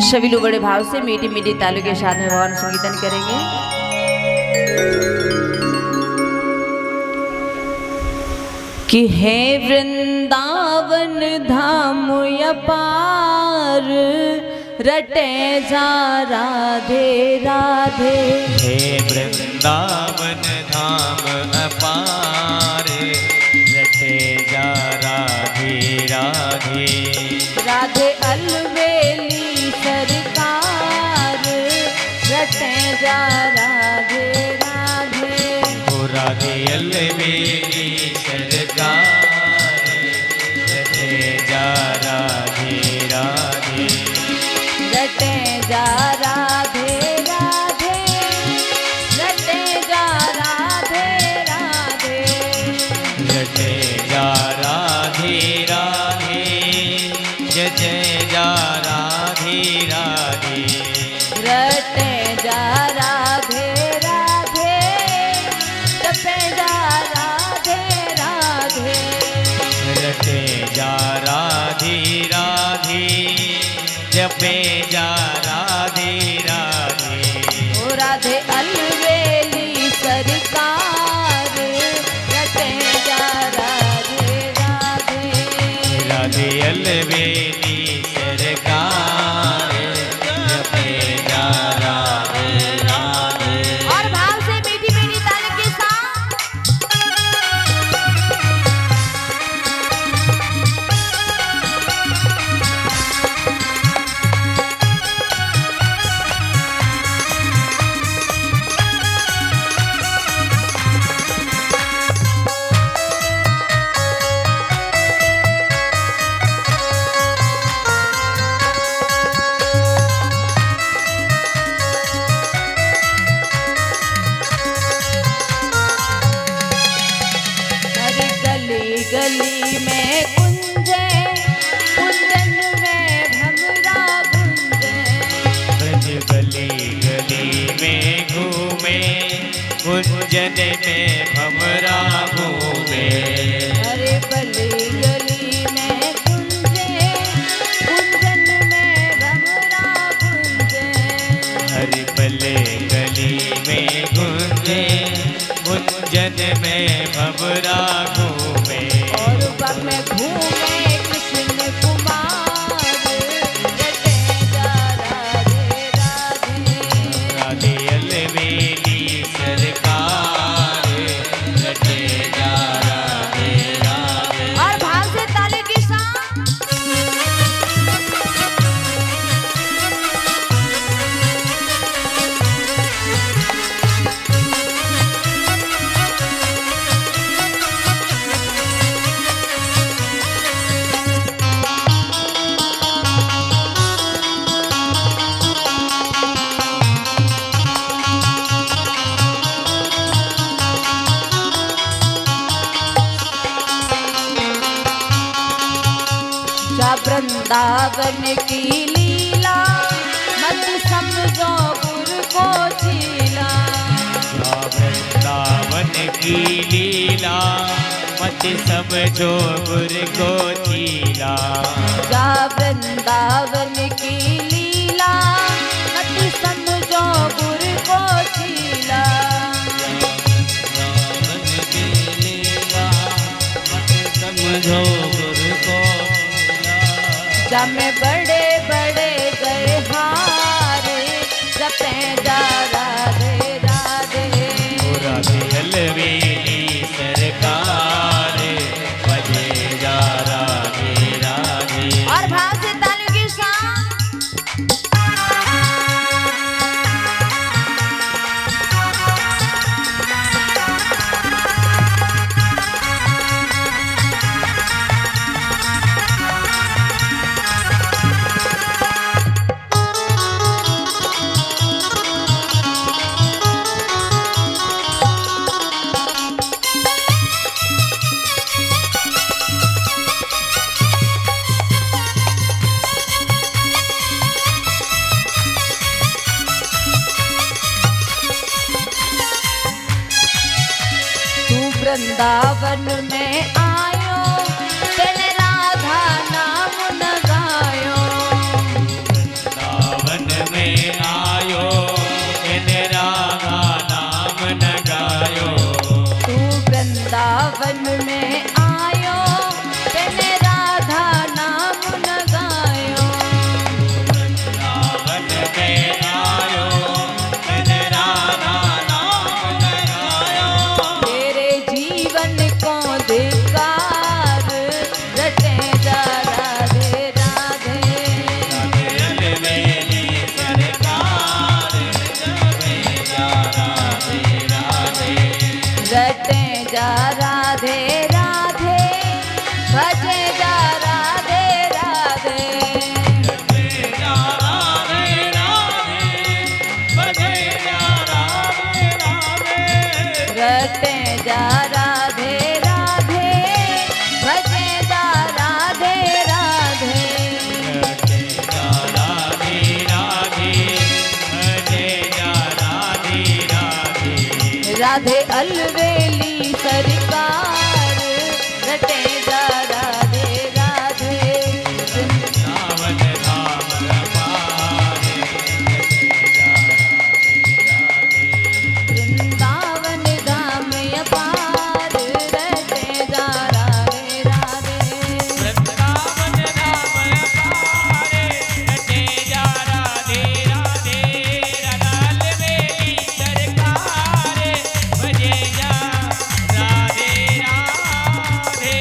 सभी लोग बड़े भाव से मीठी मीठी तालों के साथ में भगवान संकीर्तन करेंगे। कि है वृंदावन धाम अपार, रटे जा राधे राधे। हे वृंदावन धाम अपार, रटे जा राधे राधे। राधे अलवेली सरकार, रटे जा राधे राधे। ओ राधे अलवेली सरकार, रटे जा राधे राधे। रटे जा राधे राधे, रटे जा राधे राधे। रटे जा राधे राधे, जय जा राधे राधे। रटे जा राधे राधे, जपे जा राधे राधे। रटे जा राधे राधे, जपे जा राधे राधे। ओ राधे अलवेली सरकार, रटे जा राधे राधे। राधे अलवेली सरकार, जपे जा राधे राधे। और भाव से मीठी मीठी ताली के साथ गली में कुंजे, कुंदन में भमरा गुंजे। ब्रज गली गली में घूमे, कुंजन में भमरा घूमे। अरे गली गली में कुंजे, कुंदन में भमरा गुंजे। हरि पले गली में गुंजे, कुंजन में भमरा घूमे। और पग में घूमे कृष्ण कुमार, रटे जा राधे राधे। राधे अलवेली सरकार, रटे जा राधे राधे। और भाव से ताली के साथ जा वृंदावन की लीला, मत समझो गुर को चीला। जा वृंदावन की लीला, मत समझो गुर को चीला। जा वृंदावन की लीला, मत समझो गुर को चीला। वृंदावन की लीला, मत समझो गुर को चीला। जा में बड़े बड़े गए हार, जपे जा राधे राधे। ओ राधे अलवेली सरकार, बजे जा राधे राधे। और भाव से तालियों के साथ वृंदावन में आयो, तेने राधा नाम न गायो। राधे राधे भजे जा राधे राधे रटे जा राधे राधे भजे जा राधे राधे राधे अलवेली सरकार रटे जा राधे राधे वृंदावन धाम अपारे वृंदावन धाम अपार रटे जा राधे राधे वृंदावन धाम अपारे रटे जा राधे राधे रडाल वेली सरकारे भजे जा राधे राधे।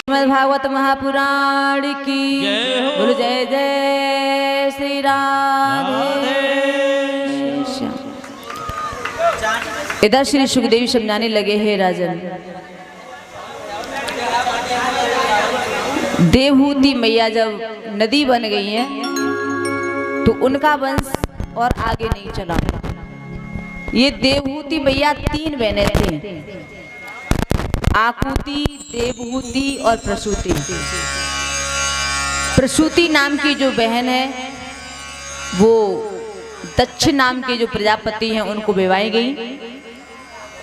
श्रीमद् भागवत महापुराण की जय हो। बोलो जय जय श्री राधे श्याम। इधर श्री सुखदेव समझाने लगे हैं राजन, देवहूति मैया जब नदी बन गई है तो उनका वंश और आगे नहीं चला। ये देवहूति मैया 3 बहनें थी, आकुति, देवहूति और प्रसूति। प्रसूति नाम की जो बहन है वो दक्ष नाम के जो प्रजापति हैं उनको विवाही गई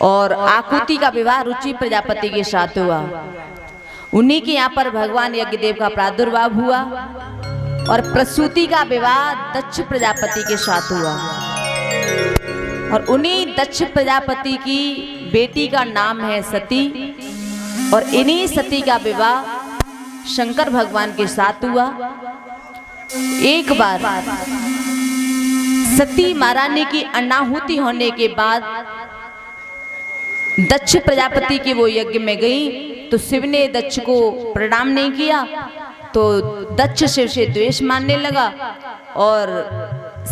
और आकुति का विवाह रुचि प्रजापति के साथ हुआ। उन्हीं के यहाँ पर भगवान यज्ञदेव का प्रादुर्भाव हुआ और प्रसूति का विवाह दक्ष प्रजापति के साथ हुआ और उन्हीं दक्ष प्रजापति की बेटी का नाम है सती और इन्हीं सती का विवाह शंकर भगवान के साथ हुआ। एक बार सती महारानी की अनाहुति होने के बाद दक्ष प्रजापति के वो यज्ञ में गई तो शिव ने दक्ष को प्रणाम नहीं किया तो दक्ष शिव से द्वेष मानने लगा और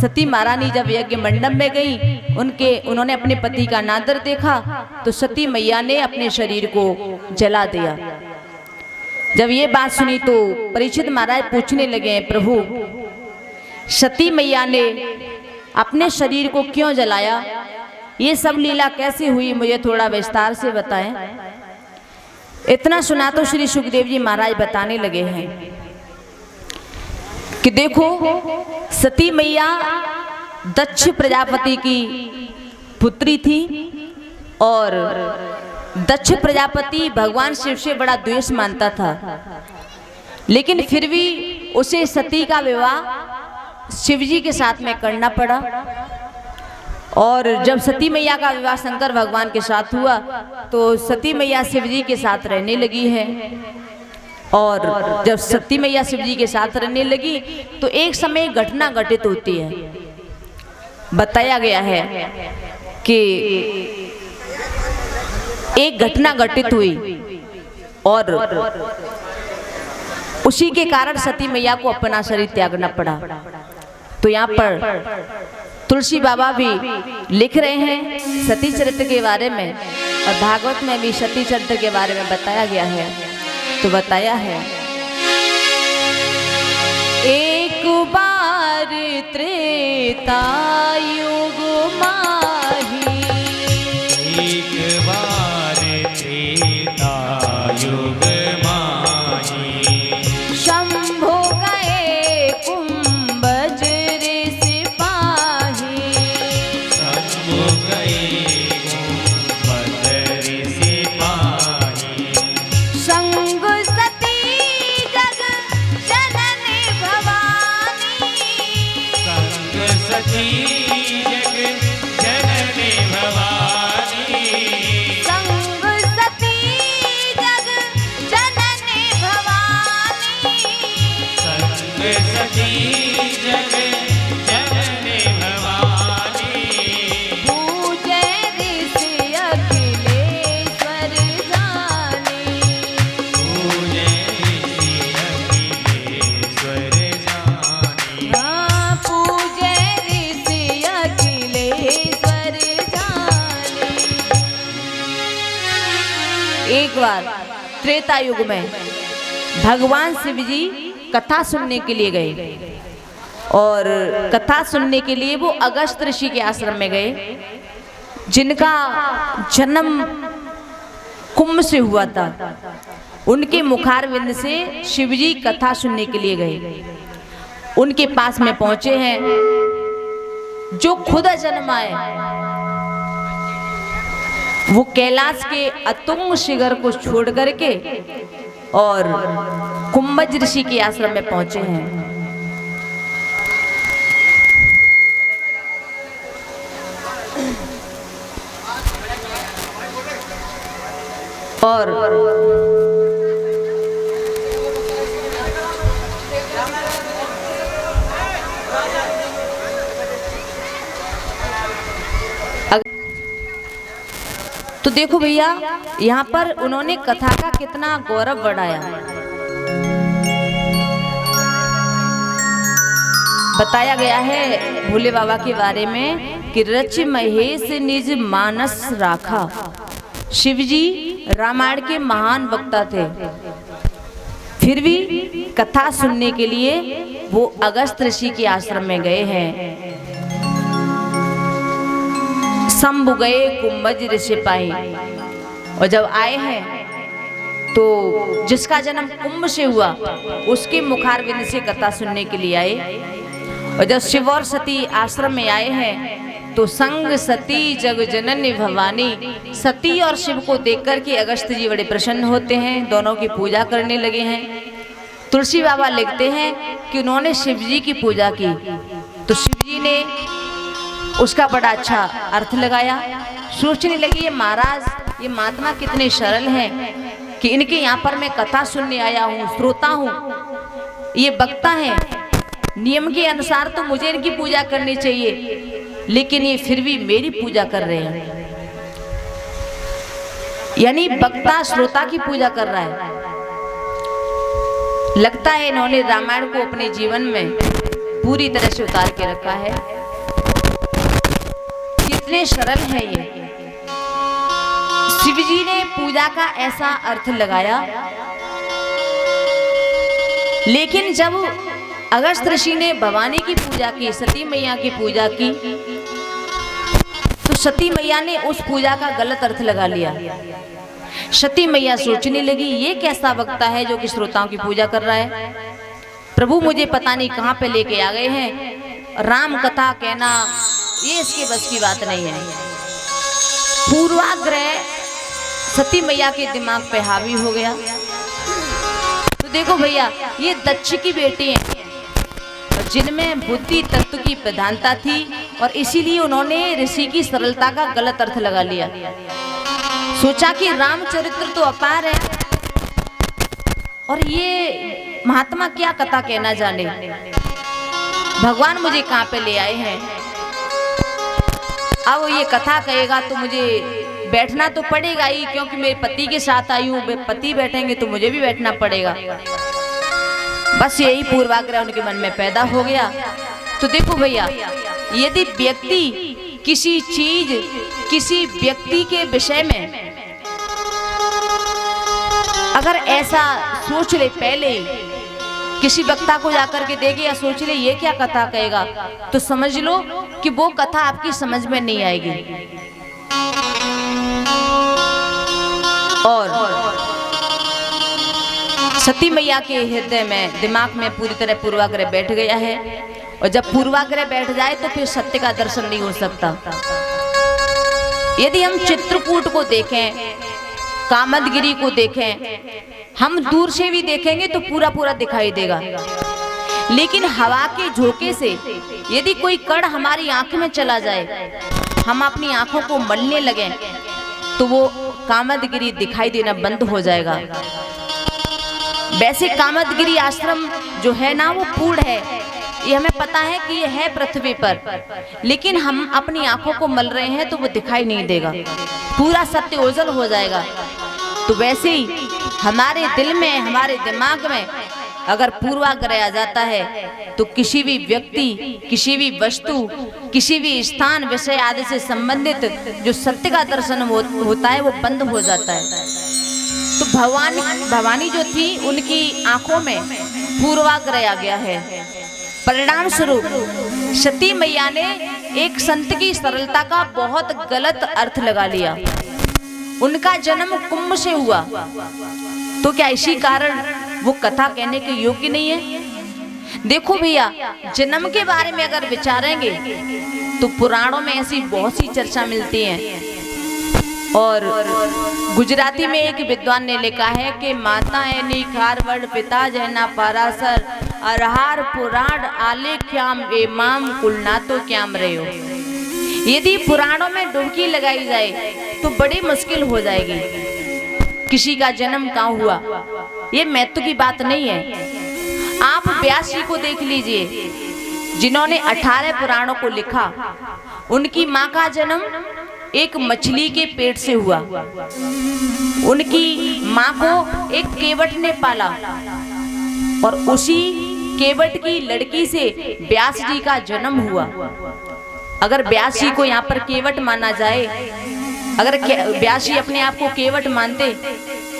सती महारानी जब यज्ञ मंडप में गई उन्होंने अपने पति का नादर देखा तो सती मैया ने अपने शरीर को जला दिया। जब ये बात सुनी तो परीक्षित महाराज पूछने लगे, प्रभु सती मैया ने अपने शरीर को क्यों जलाया, ये सब लीला कैसे हुई, मुझे थोड़ा विस्तार से बताएं। इतना सुना तो श्री सुखदेव जी महाराज बताने लगे हैं कि देखो सती मैया दक्ष प्रजापति की पुत्री थी और दक्ष प्रजापति भगवान शिव से बड़ा द्वेष मानता था, लेकिन फिर भी उसे सती का विवाह शिव जी के साथ में करना पड़ा। और जब सती मैया का विवाह शंकर भगवान के साथ हुआ तो सती मैया शिव जी के साथ रहने लगी है और जब सती मैया शिव जी के साथ रहने लगी तो एक समय घटना घटित होती है। बताया गया है कि एक घटना घटित हुई और उसी के कारण सती मैया को अपना शरीर त्यागना पड़ा। तो यहाँ पर तुलसी बाबा भी लिख रहे हैं सती चरित्र के बारे में और भागवत में भी सती चरित्र के बारे में बताया गया है। तो बताया है एक बार त्रेता युग माही, एक बार त्रेता युग माही, शंभो गए कुंभज सिपाही, शंभु गए गुंबद सिपाही, संग सती जग जननी भवानी, संग सती जग जननी भवानी, संग सती जग जननी भवानी, संग सती जग जननी भवानी, पूजे एक बार त्रेता युग में भगवान शिव जी कथा सुनने के लिए गए और कथा सुनने के लिए वो अगस्त ऋषि के आश्रम में गए, जिनका जन्म कुंभ से हुआ था। उनके मुखारविंद से शिवजी कथा सुनने के लिए गए। उनके पास में पहुंचे हैं, जो खुद जन्म आए वो कैलाश के अतुंग शिखर को छोड़ करके और कुंभज ऋषि के आश्रम में पहुंचे हैं। और तो देखो भैया, यहाँ पर उन्होंने कथा का कितना गौरव बढ़ाया। बताया गया है भोले बाबा के बारे में कि रच महेश निज मानस राखा। शिवजी रामायण के महान वक्ता थे, फिर भी कथा सुनने के लिए वो अगस्त ऋषि के आश्रम में गए हैं। शंभु गए कुंभज ऋषि पाई, और जब आए हैं तो जिसका जन्म कुंभ से हुआ उसके मुखारविंद से कथा सुनने के लिए आए। और जब शिव और सती आश्रम में आए हैं तो संग सती जग जननी भवानी, सती और शिव को देखकर के अगस्त जी बड़े प्रसन्न होते हैं, दोनों की पूजा करने लगे हैं। तुलसी बाबा लिखते हैं कि उन्होंने शिव जी की पूजा की तो शिव जी ने उसका बड़ा अच्छा अर्थ लगाया। सोचने लगे ये महाराज, ये महात्मा कितने सरल हैं कि इनके यहाँ पर मैं कथा सुनने आया हूँ, श्रोता हूँ, ये वक्ता है, नियम के अनुसार तो मुझे इनकी पूजा करनी चाहिए, लेकिन ये फिर भी मेरी पूजा कर रहे हैं। यानी वक्ता श्रोता की पूजा कर रहा है। लगता है इन्होंने रामायण को अपने जीवन में पूरी तरह से उतार के रखा है। कितने सरल है ये। शिवजी ने पूजा का ऐसा अर्थ लगाया, लेकिन जब अगस्त ऋषि ने भवानी की पूजा की, सती मैया की पूजा की, तो सती मैया ने उस पूजा का गलत अर्थ लगा लिया। सती मैया सोचने लगी ये कैसा वक्ता है जो कि श्रोताओं की पूजा कर रहा है। प्रभु मुझे पता नहीं कहाँ पे लेके आ गए हैं, राम कथा कहना ये इसके बस की बात नहीं है। पूर्वाग्रह सती मैया के दिमाग पे हावी हो गया। तो देखो भैया, ये दक्ष की बेटी हैं जिनमें बुद्धि तत्व की प्रधानता थी, और इसीलिए उन्होंने ऋषि की सरलता का गलत अर्थ लगा लिया। सोचा कि रामचरित्र तो अपार है और ये महात्मा क्या कथा कहना जाने, भगवान मुझे कहाँ पे ले आए हैं। अब ये कथा कहेगा तो मुझे बैठना तो पड़ेगा ही, क्योंकि मेरे पति के साथ आई हूँ, पति बैठेंगे तो मुझे भी बैठना पड़ेगा। बस यही पूर्वाग्रह उनके मन में पैदा हो गया। तो देखो भैया, यदि व्यक्ति किसी चीज, किसी व्यक्ति के विषय में अगर ऐसा सोच ले, पहले किसी वक्ता को जाकर के देखे या सोच ले ये क्या कथा कहेगा, तो समझ लो कि वो कथा आपकी समझ में नहीं आएगी। और सती मैया के हृदय में, दिमाग में पूरी तरह पूर्वाग्रह बैठ गया है, और जब पूर्वाग्रह बैठ जाए तो फिर सत्य का दर्शन नहीं हो सकता। यदि हम चित्रकूट को देखें, कामदगिरी को देखें, हम दूर से भी देखेंगे तो पूरा पूरा दिखाई देगा, लेकिन हवा के झोंके से यदि कोई कण हमारी आंख में चला जाए, हम अपनी आंखों को मलने लगे, तो वो कामदगिरी दिखाई देना बंद हो जाएगा। वैसे कामदगिरी आश्रम जो है ना, वो पूर्ण है, ये हमें पता है कि ये है पृथ्वी पर, लेकिन हम अपनी आंखों को मल रहे हैं तो वो दिखाई नहीं देगा, पूरा सत्य ओझल हो जाएगा। तो वैसे ही हमारे दिल में, हमारे दिमाग में अगर पूर्वाग्रह आ जाता है तो किसी भी व्यक्ति, किसी भी वस्तु, किसी भी स्थान, विषय आदि से संबंधित जो सत्य का दर्शन होता है वो बंद हो जाता है। तो भवानी जो थी उनकी आंखों में पूर्वाग्रह आ गया है। परिणाम स्वरूप सती मैया ने एक संत की सरलता का बहुत गलत अर्थ लगा लिया। उनका जन्म कुंभ से हुआ, तो क्या इसी कारण वो कथा कहने के योग्य नहीं है? देखो भैया, जन्म के बारे में अगर विचारेंगे तो पुराणों में ऐसी बहुत सी चर्चा मिलती है। और गुजराती में एक विद्वान ने लिखा है कि माता एनी खारवड़ पिता जैना पारासर अरहार पुराण आले क्याम एमाम कुलना तो क्याम रहो। यदि पुराणों में डुबकी लगाई जाए तो बड़ी मुश्किल हो जाएगी। किसी का जन्म कहाँ हुआ ये महत्व की बात नहीं है। आप व्यास जी को देख लीजिए, जिन्होंने 18 पुराणों को लिखा। उनकी माँ का जन्म एक मछली के पेट से हुआ। उनकी माँ को एक केवट ने पाला और उसी केवट की लड़की से व्यास जी का जन्म हुआ। अगर व्यास जी को यहाँ पर केवट माना जाए, अगर व्यास जी अपने आप को केवट मानते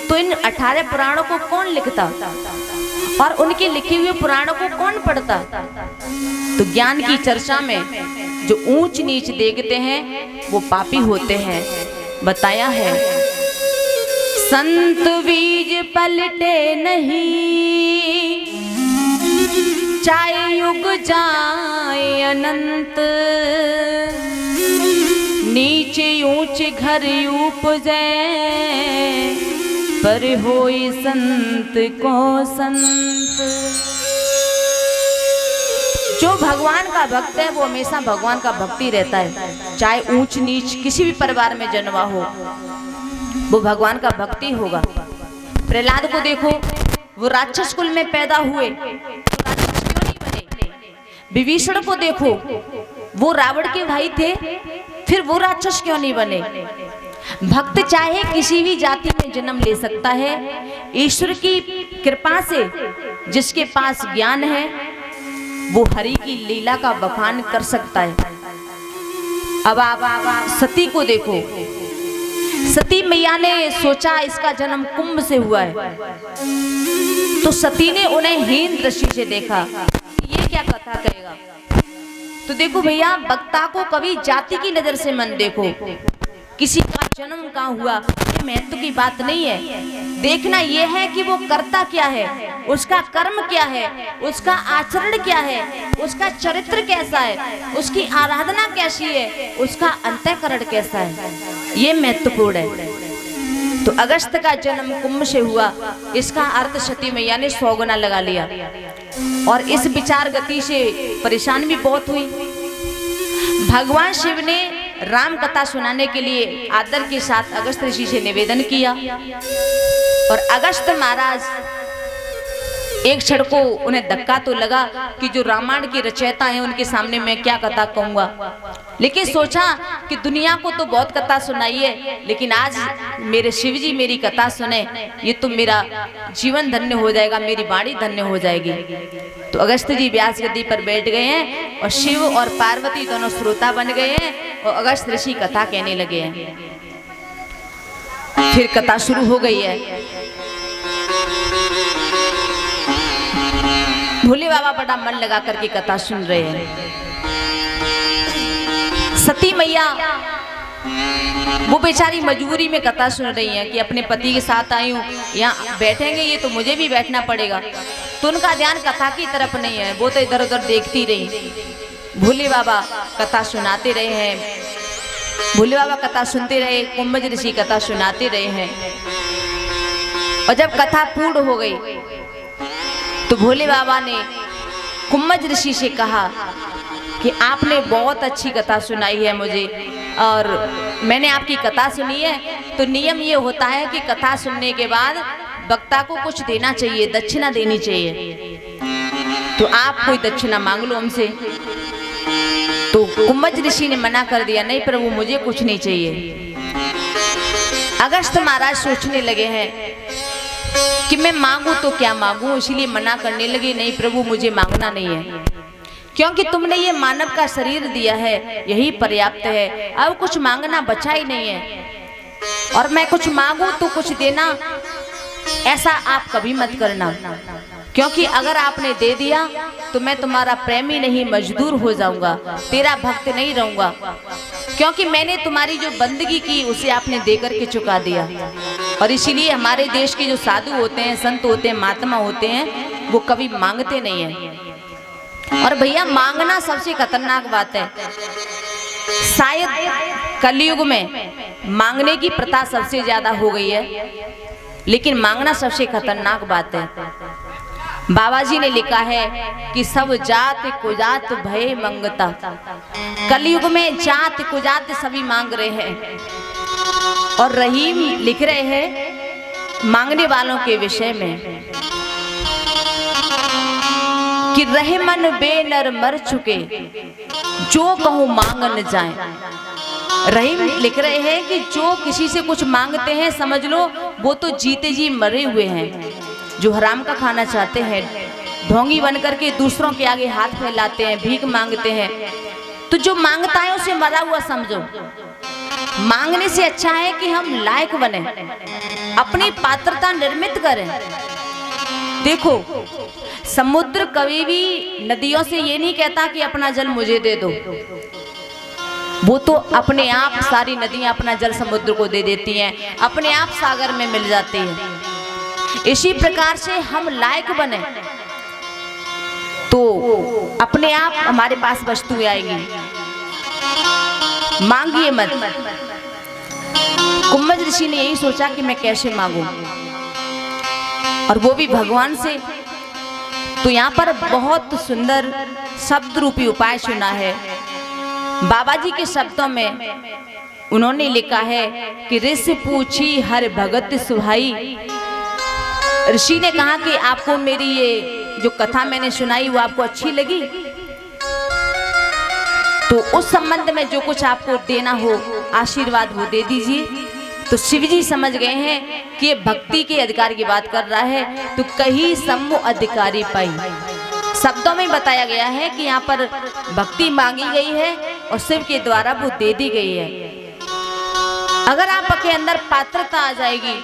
तो इन 18 पुराणों को कौन लिखता और उनके लिखे हुए पुराणों को कौन पढ़ता? तो ज्ञान की चर्चा में जो ऊंच नीच देखते हैं वो पापी होते हैं। बताया है संत बीज पलटे नहीं, चाहे युग जाए अनंत, नीचे ऊंचे घर उपजे, पर होई संत को संत। जो भगवान का भक्त है वो हमेशा भगवान का भक्ति रहता है। चाहे ऊंच नीच किसी भी परिवार में जन्मा हो, वो भगवान का भक्ति होगा। प्रहलाद को देखो, वो राक्षस कुल में पैदा हुए तो राक्षस क्यों नहीं बने? विभीषण को देखो, वो रावण के भाई थे, फिर वो राक्षस क्यों नहीं बने? भक्त चाहे किसी भी जाति में जन्म ले सकता है। ईश्वर की कृपा से जिसके पास ज्ञान है वो हरि की लीला का बखान कर सकता है। अब आप सती को देखो, सती मैया ने सोचा इसका जन्म कुंभ से हुआ है, तो सती ने उन्हें हीन दृष्टि से देखा, ये क्या कथा कहेगा। तो देखो भैया, वक्ता को कभी जाति की नजर से मन देखो। किसी का जन्म कहाँ हुआ ये महत्व की बात नहीं है। देखना यह है कि वो करता क्या है, उसका कर्म क्या है, उसका आचरण क्या है, उसका चरित्र कैसा है, उसकी आराधना कैसी है, उसका अंतःकरण कैसा है, ये महत्वपूर्ण है। तो अगस्त का जन्म कुंभ से हुआ, इसका अर्थ सती मैया ने 100 गुना लगा लिया और इस विचार गति से परेशान भी बहुत हुई। भगवान शिव ने राम कथा सुनाने के लिए आदर के साथ अगस्त ऋषि से निवेदन किया और अगस्त महाराज एक क्षण को उन्हें धक्का तो लगा कि जो रामायण की रचयिता हैं उनके सामने मैं क्या कथा कहूँगा, लेकिन सोचा कि दुनिया को तो बहुत कथा सुनाई है, लेकिन आज मेरे शिव जी मेरी कथा सुने, ये तो मेरा जीवन धन्य हो जाएगा, मेरी वाणी धन्य हो जाएगी। तो अगस्त जी व्यास गद्दी पर बैठ गए हैं और शिव और पार्वती दोनों श्रोता बन गए हैं और अगस्त ऋषि कथा कहने लगे हैं। फिर कथा शुरू हो गई है। भोले बाबा बड़ा मन लगा करके कथा सुन रहे हैं। सती मैया वो बेचारी मजबूरी में कथा सुन रही हैं कि अपने पति के साथ आई हूँ, यहाँ बैठेंगे ये तो मुझे भी बैठना पड़ेगा। तो उनका ध्यान कथा की तरफ नहीं है, वो तो इधर उधर देखती रही। भोले बाबा कथा सुनाते रहे हैं, भोले बाबा कथा सुनते रहे, कुंभज ऋषि कथा सुनाते रहे हैं। और जब कथा पूर्ण हो गई तो भोले बाबा ने कुंभज ऋषि से कहा कि आपने बहुत अच्छी कथा सुनाई है मुझे और मैंने आपकी कथा सुनी है। तो नियम ये होता है कि कथा सुनने के बाद वक्ता को कुछ देना चाहिए, दक्षिणा देनी चाहिए। तो आप कोई दक्षिणा मांग लो हमसे। तो कुंभज ऋषि ने मना कर दिया, नहीं प्रभु मुझे कुछ नहीं चाहिए। अगस्त महाराज सोचने लगे हैं कि मैं मांगू तो क्या मांगू, इसलिए मना करने लगे, नहीं प्रभु मुझे मांगना नहीं है, क्योंकि तुमने ये मानव का शरीर दिया है यही पर्याप्त है, अब कुछ मांगना बचा ही नहीं है। और मैं कुछ मांगू तो कुछ देना ऐसा आप कभी मत करना, क्योंकि अगर आपने दे दिया तो मैं तुम्हारा प्रेमी नहीं मजदूर हो जाऊंगा, तेरा भक्त नहीं रहूंगा, क्योंकि मैंने तुम्हारी जो बंदगी की उसे आपने देकर के चुका दिया। और इसीलिए हमारे देश के जो साधु होते हैं, संत होते हैं, महात्मा होते हैं, वो कभी मांगते नहीं हैं। और भैया मांगना सबसे खतरनाक बात है। शायद कलयुग में मांगने की प्रथा सबसे ज्यादा हो गई है, लेकिन मांगना सबसे खतरनाक बात है। बाबा जी ने लिखा है कि सब जात कुजात भय मंगता। कलयुग में जात कुजात सभी मांग रहे हैं। और रहीम लिख रहे हैं मांगने वालों के विषय में कि रहे मन बेनर मर चुके, जो कहूं मांग न जाए। रहीम लिख रहे हैं कि जो किसी से कुछ मांगते हैं, समझ लो वो तो जीते जी मरे हुए हैं। जो हराम का खाना चाहते हैं, ढोंगी बनकर के दूसरों के आगे हाथ फैलाते हैं, भीख मांगते हैं, तो जो मांगता है उसे मरा हुआ समझो। मांगने से अच्छा है कि हम लायक बने, अपनी पात्रता निर्मित करें। देखो, समुद्र कभी भी नदियों से ये नहीं कहता कि अपना जल मुझे दे दो, वो तो अपने आप सारी नदियां अपना जल समुद्र को दे देती हैं, अपने आप सागर में मिल जाती है। इसी प्रकार से हम लायक बने तो अपने आप हमारे पास वस्तुएं आएंगी। मांगिए मत। कुम्भज ऋषि ने यही सोचा कि मैं कैसे मांगूं, और वो भी भगवान से। तो यहाँ पर बहुत सुंदर शब्द रूपी उपाय सुना है। बाबा जी के शब्दों में उन्होंने लिखा है कि ऋष पूछी हर भगत सुहाई। ऋषि ने कहा कि आपको मेरी ये जो कथा मैंने सुनाई वो आपको अच्छी लगी, तो उस संबंध में जो कुछ आपको देना हो आशीर्वाद वो दे दीजिए। तो शिव जी समझ गए हैं कि ये भक्ति के अधिकार की बात कर रहा है, तो कहीं सम्मो अधिकारी पाई। शब्दों में बताया गया है कि यहाँ पर भक्ति मांगी गई है और शिव के द्वारा वो दे दी गई है। अगर आपके अंदर पात्रता आ जाएगी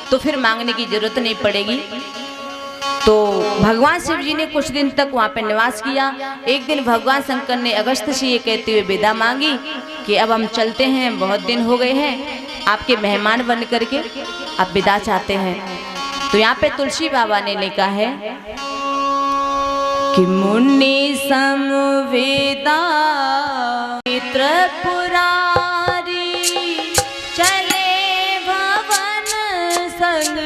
तो फिर मांगने की जरूरत नहीं पड़ेगी। तो भगवान शिव जी ने कुछ दिन तक वहाँ पे निवास किया। एक दिन भगवान शंकर ने अगस्त से ये कहते हुए विदा मांगी कि अब हम चलते हैं, बहुत दिन हो गए हैं, आपके मेहमान बन करके आप विदा चाहते हैं। तो यहाँ पे तुलसी बाबा ने लिखा है कि मुनि समवेदा मित्र पुरारी, चले भवन संग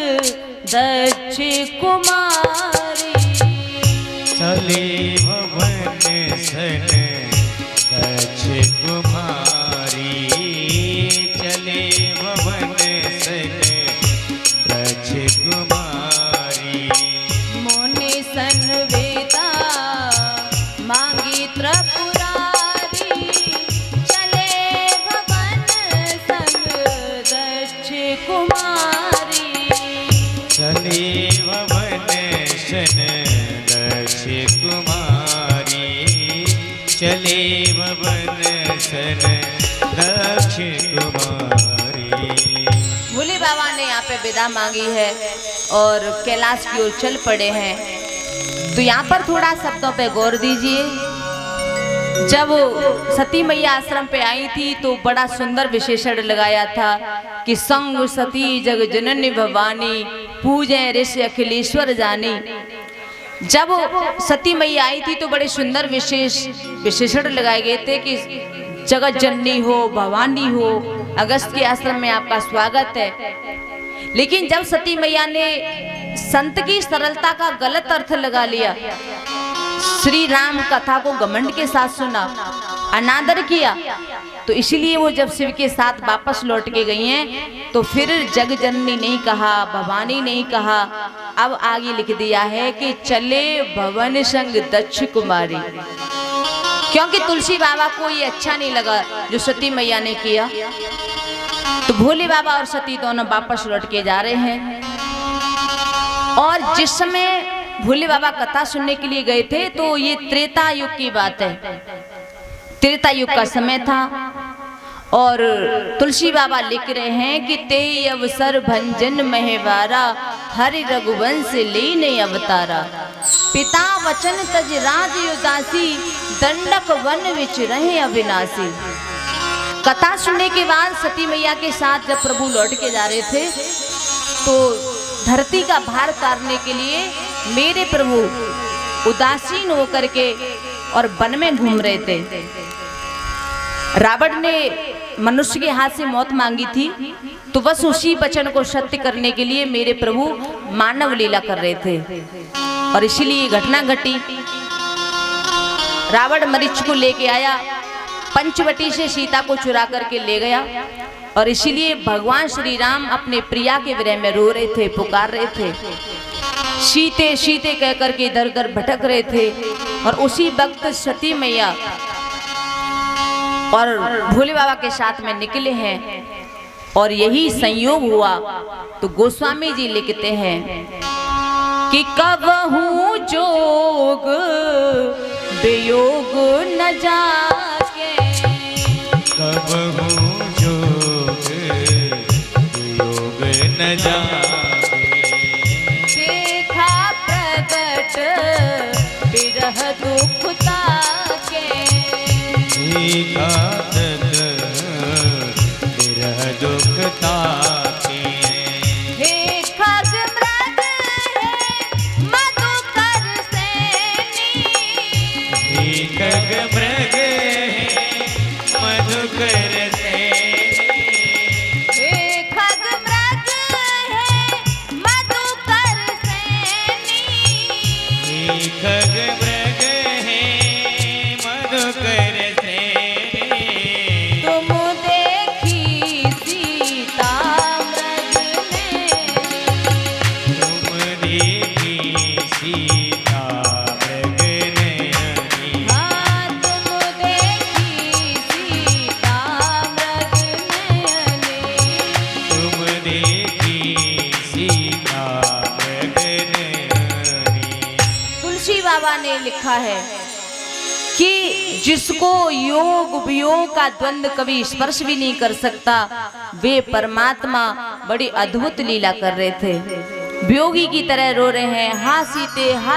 दक्ष कुमारी। चले भवन सन दक्ष कुमारी, चले भवन सन दक्ष कुमारी। मुनि सन वेदा मांगी त्रिपुरारी, चले भवन संग दक्ष कुमारी। चले भवन सन दक्ष कुमारी, चले भवन सन दक्ष कुमारी। भोले बाबा ने यहाँ पे विदा मांगी है और कैलाश की ओर चल पड़े हैं। तो यहाँ पर थोड़ा शब्दों पे गौर दीजिए। जब सती मैया आश्रम पे आई थी तो बड़ा सुंदर विशेषण लगाया था कि संग सती जग जननी भवानी, पूजे ऋषि अखिलेश्वर जानी। जब सती मैया आई थी तो बड़े सुंदर विशेषण लगाए गए थे कि जगत जननी हो, भवानी हो, अगस्त के आश्रम में आपका स्वागत है। लेकिन जब सती मैया ने संत की सरलता का गलत अर्थ लगा लिया, श्री राम कथा को घमंड के साथ सुना, अनादर किया, तो इसलिए वो जब शिव के साथ वापस लौट के गई हैं तो फिर जग जननी नहीं कहा, भवानी नहीं कहा, अब आगे लिख दिया है कि चले भवन संग दक्ष कुमारी। क्योंकि तुलसी बाबा को ये अच्छा नहीं लगा जो सती मैया ने किया। तो भोले बाबा और सती दोनों वापस लौट के जा रहे हैं। और जिस समय भोले बाबा कथा सुनने के लिए गए थे तो ये त्रेता युग की बात है। त्रेता युग का समय था और तुलसी बाबा लिख रहे हैं कि ते अवसर भंजन महवारा हरि रघुवंश लीने अवतारा। पिता वचन तज राज उदासी दंडक वन विच रहे अविनाशी। कथा सुनने के बाद सती मैया के साथ जब प्रभु लौट के जा रहे थे तो धरती का भार उतारने के लिए मेरे प्रभु उदासीन होकर के और वन में घूम रहे थे। रावण ने मनुष्य के हाथ से मौत मांगी थी तो बस उसी वचन को सत्य करने के लिए मेरे प्रभु मानव लीला कर रहे थे और इसीलिए घटना घटी। रावण मरीच को लेके आया, पंचवटी से सीता को चुरा करके ले गया और इसीलिए भगवान श्री राम अपने प्रिया के विरह में रो रहे थे, पुकार रहे थे, सीते सीते कह करके इधर उधर भटक रहे थे। और उसी वक्त सती मैया और भोले बाबा के साथ में निकले हैं और यही संयोग हुआ। तो गोस्वामी जी लिखते हैं कि कबहू जोग वियोग न जाके, कबहू जोग वियोग न जाके, देखा प्रगट विरह दुख ताके, देखा विरह दुख ताके। हे खग मृग हे मधुकर सैनी, हे खग मृग हे मधुकर सैनी, हे खग मृग हे मधुकर सैनी, हे खग मृग हे मधुकर सैनी। तुम देखी सीता मृग नैनी, तुम देखी सीता मृग नयनी, हाँ तुम देखी सीता मृग नैनी। तुम देखी सीता मृग नयनी। तुलसी बाबा ने लिखा है कि जिसको योग वियोग का द्वंद्व कभी स्पर्श भी नहीं कर सकता, वे परमात्मा बड़ी अद्भुत लीला कर रहे थे। वियोगी की तरह रो रहे हैं, हाँ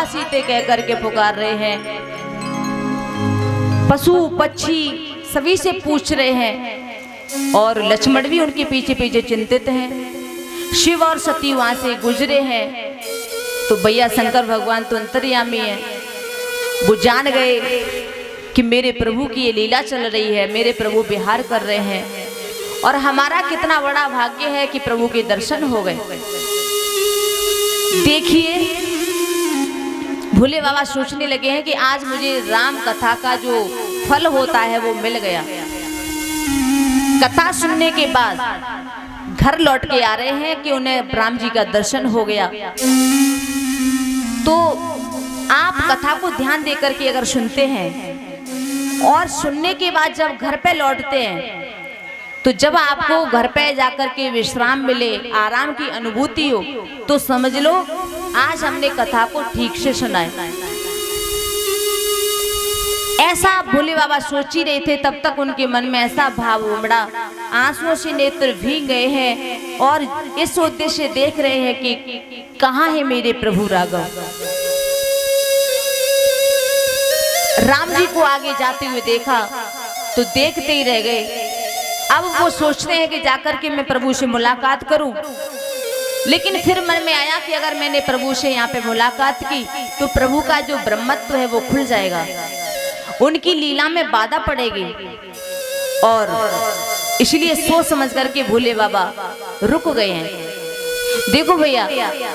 सीते कह करके पुकार रहे हैं। पशु पक्षी सभी से पूछ रहे हैं और लक्ष्मण भी उनके पीछे पीछे चिंतित हैं। शिव और सती वहां से गुजरे हैं तो भैया शंकर भगवान तो अंतर्यामी है, वो जान गए कि मेरे प्रभु की ये लीला चल रही है, मेरे प्रभु विहार कर रहे हैं और हमारा कितना बड़ा भाग्य है कि प्रभु के दर्शन हो गए। देखिए भोले बाबा सोचने लगे हैं कि आज मुझे राम कथा का जो फल होता है वो मिल गया। कथा सुनने के बाद घर लौट के आ रहे हैं कि उन्हें राम जी का दर्शन हो गया। तो आप कथा को ध्यान देकर के अगर सुनते हैं और सुनने के बाद जब घर पे लौटते हैं तो जब आपको घर पे जाकर के विश्राम मिले, आराम की अनुभूति हो, तो समझ लो आज हमने कथा को ठीक से सुना है। ऐसा भोले बाबा सोच ही रहे थे, तब तक उनके मन में ऐसा भाव उमड़ा, आंसुओं से नेत्र भीग गए हैं और इस उद्देश्य से देख रहे हैं कि कहाँ है मेरे प्रभु राघव। राम जी को आगे जाते हुए देखा तो देखते ही रह गए। अब वो सोचते हैं कि जाकर के मैं प्रभु से मुलाकात करूं, लेकिन फिर मन में आया कि अगर मैंने प्रभु से यहाँ पे मुलाकात की तो प्रभु का जो ब्रह्मत्व है वो खुल जाएगा, उनकी लीला में बाधा पड़ेगी। और इसलिए सोच समझ करके भोले बाबा रुक गए हैं। देखो भैया,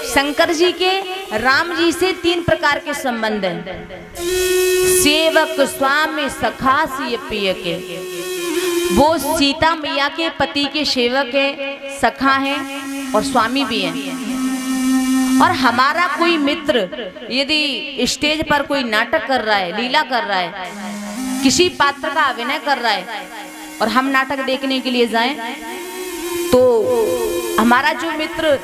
शंकर जी के राम जी से 3 प्रकार के संबंध हैं। सेवक, स्वामी, सखा सिय प्रिय के। वो सीता मैया के पति के सेवक है, सखा हैं और स्वामी भी हैं। और हमारा कोई मित्र यदि स्टेज पर कोई नाटक कर रहा है, लीला कर रहा है, किसी पात्र का अभिनय कर रहा है और हम नाटक देखने के लिए जाएं, तो हमारा जो मित्र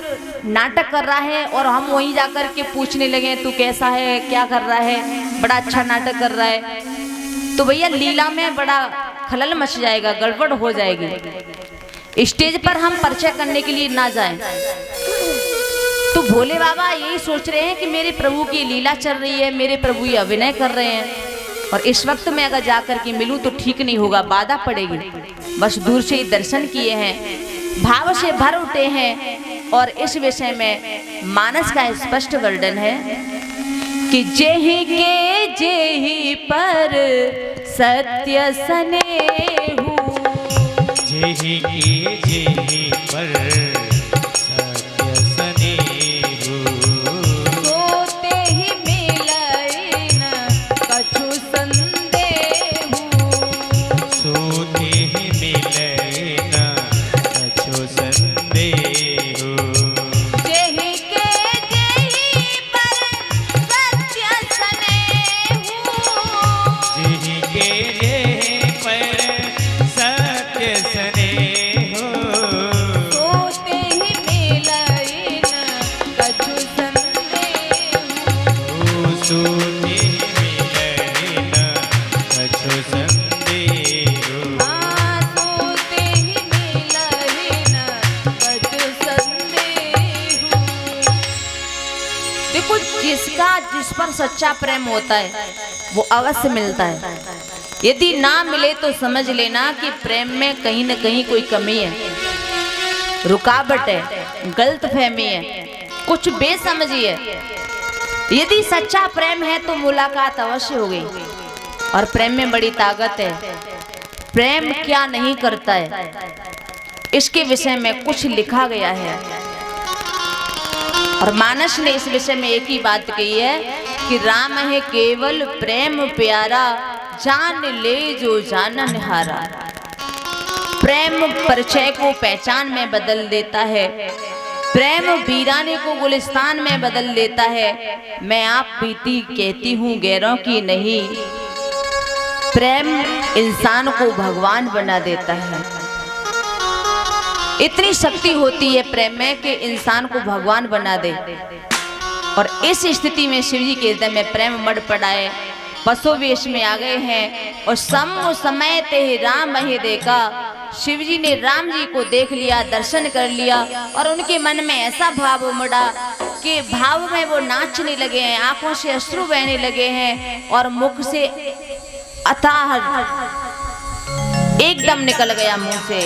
नाटक कर रहा है और हम वहीं जाकर के पूछने लगे तू कैसा है, क्या कर रहा है, बड़ा अच्छा नाटक कर रहा है, तो भैया लीला में बड़ा खलल मच जाएगा, गड़बड़ हो जाएगी। स्टेज पर हम परिचय करने के लिए ना जाएं। तो भोले बाबा यही सोच रहे हैं कि मेरे प्रभु की लीला चल रही है, मेरे प्रभु ये अभिनय कर रहे हैं, और इस वक्त मैं अगर जाकर के मिलूं तो ठीक नहीं होगा, बाधा पड़ेगी। बस दूर से ही दर्शन किए हैं, भाव से भर उठे हैं। और इस विषय में मानस का स्पष्ट वर्णन है कि जेहि के जेहि पर सत्य स्नेहु, जेहि के जेहि पर सत्य स्नेहु, सोते ही मिलई न कछु संदेहु, सोते ही मिलय न कछु संदेहु, जेहि के जेहि पर सत्य स्नेहु, जेहि के जेहि पर सत्य स्नेहु, सोते ही मिलई न कछु संदेहु, सोते ही मिलय न कछु संदेहु। सोते ही मिलई न कछु संदेहु। देखो, जिसका जिस पर सच्चा प्रेम होता है वो अवश्य मिलता है। यदि ना मिले तो समझ लेना कि प्रेम में कहीं न कहीं कोई कमी है, रुकावट है, गलतफहमी है, कुछ बेसमझी है। यदि सच्चा प्रेम है तो मुलाकात अवश्य होगी। और प्रेम में बड़ी ताकत है। प्रेम क्या नहीं करता है, इसके विषय में कुछ लिखा गया है। और मानस ने इस विषय में एक ही बात कही है कि राम है केवल प्रेम प्यारा, जान ले जो जानन हारा। प्रेम परिचय को पहचान में बदल देता है, प्रेम वीराने को गुलिस्तान में बदल देता है। मैं आप बीती कहती हूँ गैरों की नहीं, प्रेम इंसान को भगवान बना देता है। इतनी शक्ति होती है प्रेम में कि इंसान को भगवान बना दे। और इस स्थिति में शिव जी के हृदय में प्रेम मड़ पड़ा है। पशु वेश में आ गए हैं और समय ते राम ही देखा। शिव जी ने राम जी को देख लिया, दर्शन कर लिया, और उनके मन में ऐसा भाव उमड़ा कि भाव में वो नाचने लगे हैं, आंखों से अश्रु बहने लगे हैं, और मुख से अथाह एकदम निकल गया मुंह से,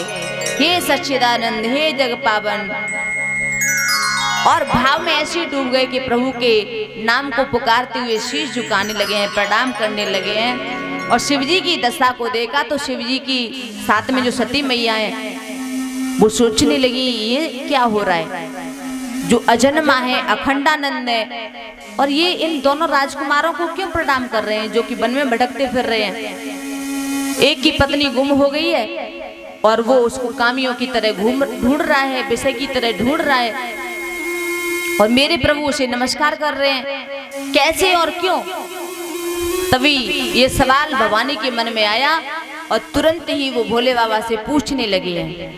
हे सच्चिदानंद, हे जग पावन। और भाव में ऐसे डूब गए कि प्रभु के नाम को पुकारते हुए शीश झुकाने लगे हैं, प्रणाम करने लगे हैं। और शिवजी की दशा को देखा तो शिवजी की साथ में जो सती मैया है वो सोचने लगी ये क्या हो रहा है, जो अजन्मा है, अखंडानंद है, और ये इन दोनों राजकुमारों को क्यों प्रणाम कर रहे हैं जो कि वन में भटकते फिर रहे हैं। एक की पत्नी गुम हो गई है और वो उसको कामियों की तरह ढूंढ रहा है, विषय की तरह ढूंढ रहा है, और मेरे प्रभु उसे नमस्कार कर रहे हैं, कैसे और क्यों। तभी ये सवाल भवानी के मन में आया और तुरंत ही वो भोले बाबा से पूछने लगे हैं।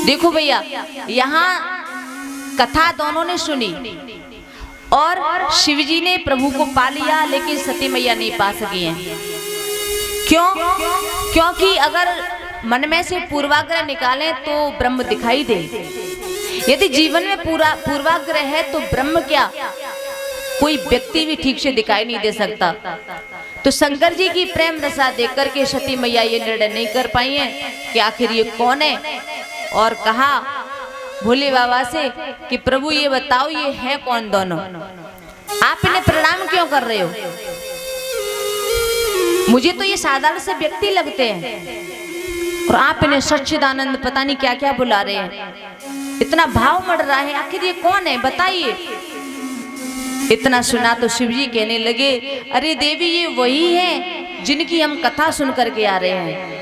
देखो भैया, यहाँ कथा दोनों ने सुनी और शिवजी ने प्रभु को पा लिया, लेकिन सती मैया नहीं पा सकी हैं। क्यों? क्योंकि अगर मन में से पूर्वाग्रह निकालें तो ब्रह्म दिखाई दे। यदि जीवन में पूर्वाग्रह है तो ब्रह्म क्या, कोई व्यक्ति भी ठीक से दिखाई नहीं दे सकता। तो शंकर जी की प्रेम दशा देख करके सती मैया ये निर्णय नहीं कर पाई हैं कि आखिर ये कौन है, और कहा भोले बाबा से कि प्रभु ये बताओ ये है कौन दोनों, आप इन्हें प्रणाम क्यों कर रहे हो। मुझे तो ये साधारण से व्यक्ति लगते हैं और आप इन्हें सच्चिदानंद पता नहीं क्या क्या बुला रहे हैं। इतना भाव मर रहा है, आखिर ये कौन है बताइए। इतना सुना तो शिवजी कहने लगे, अरे देवी ये वही है जिनकी हम कथा सुन करके आ रहे हैं।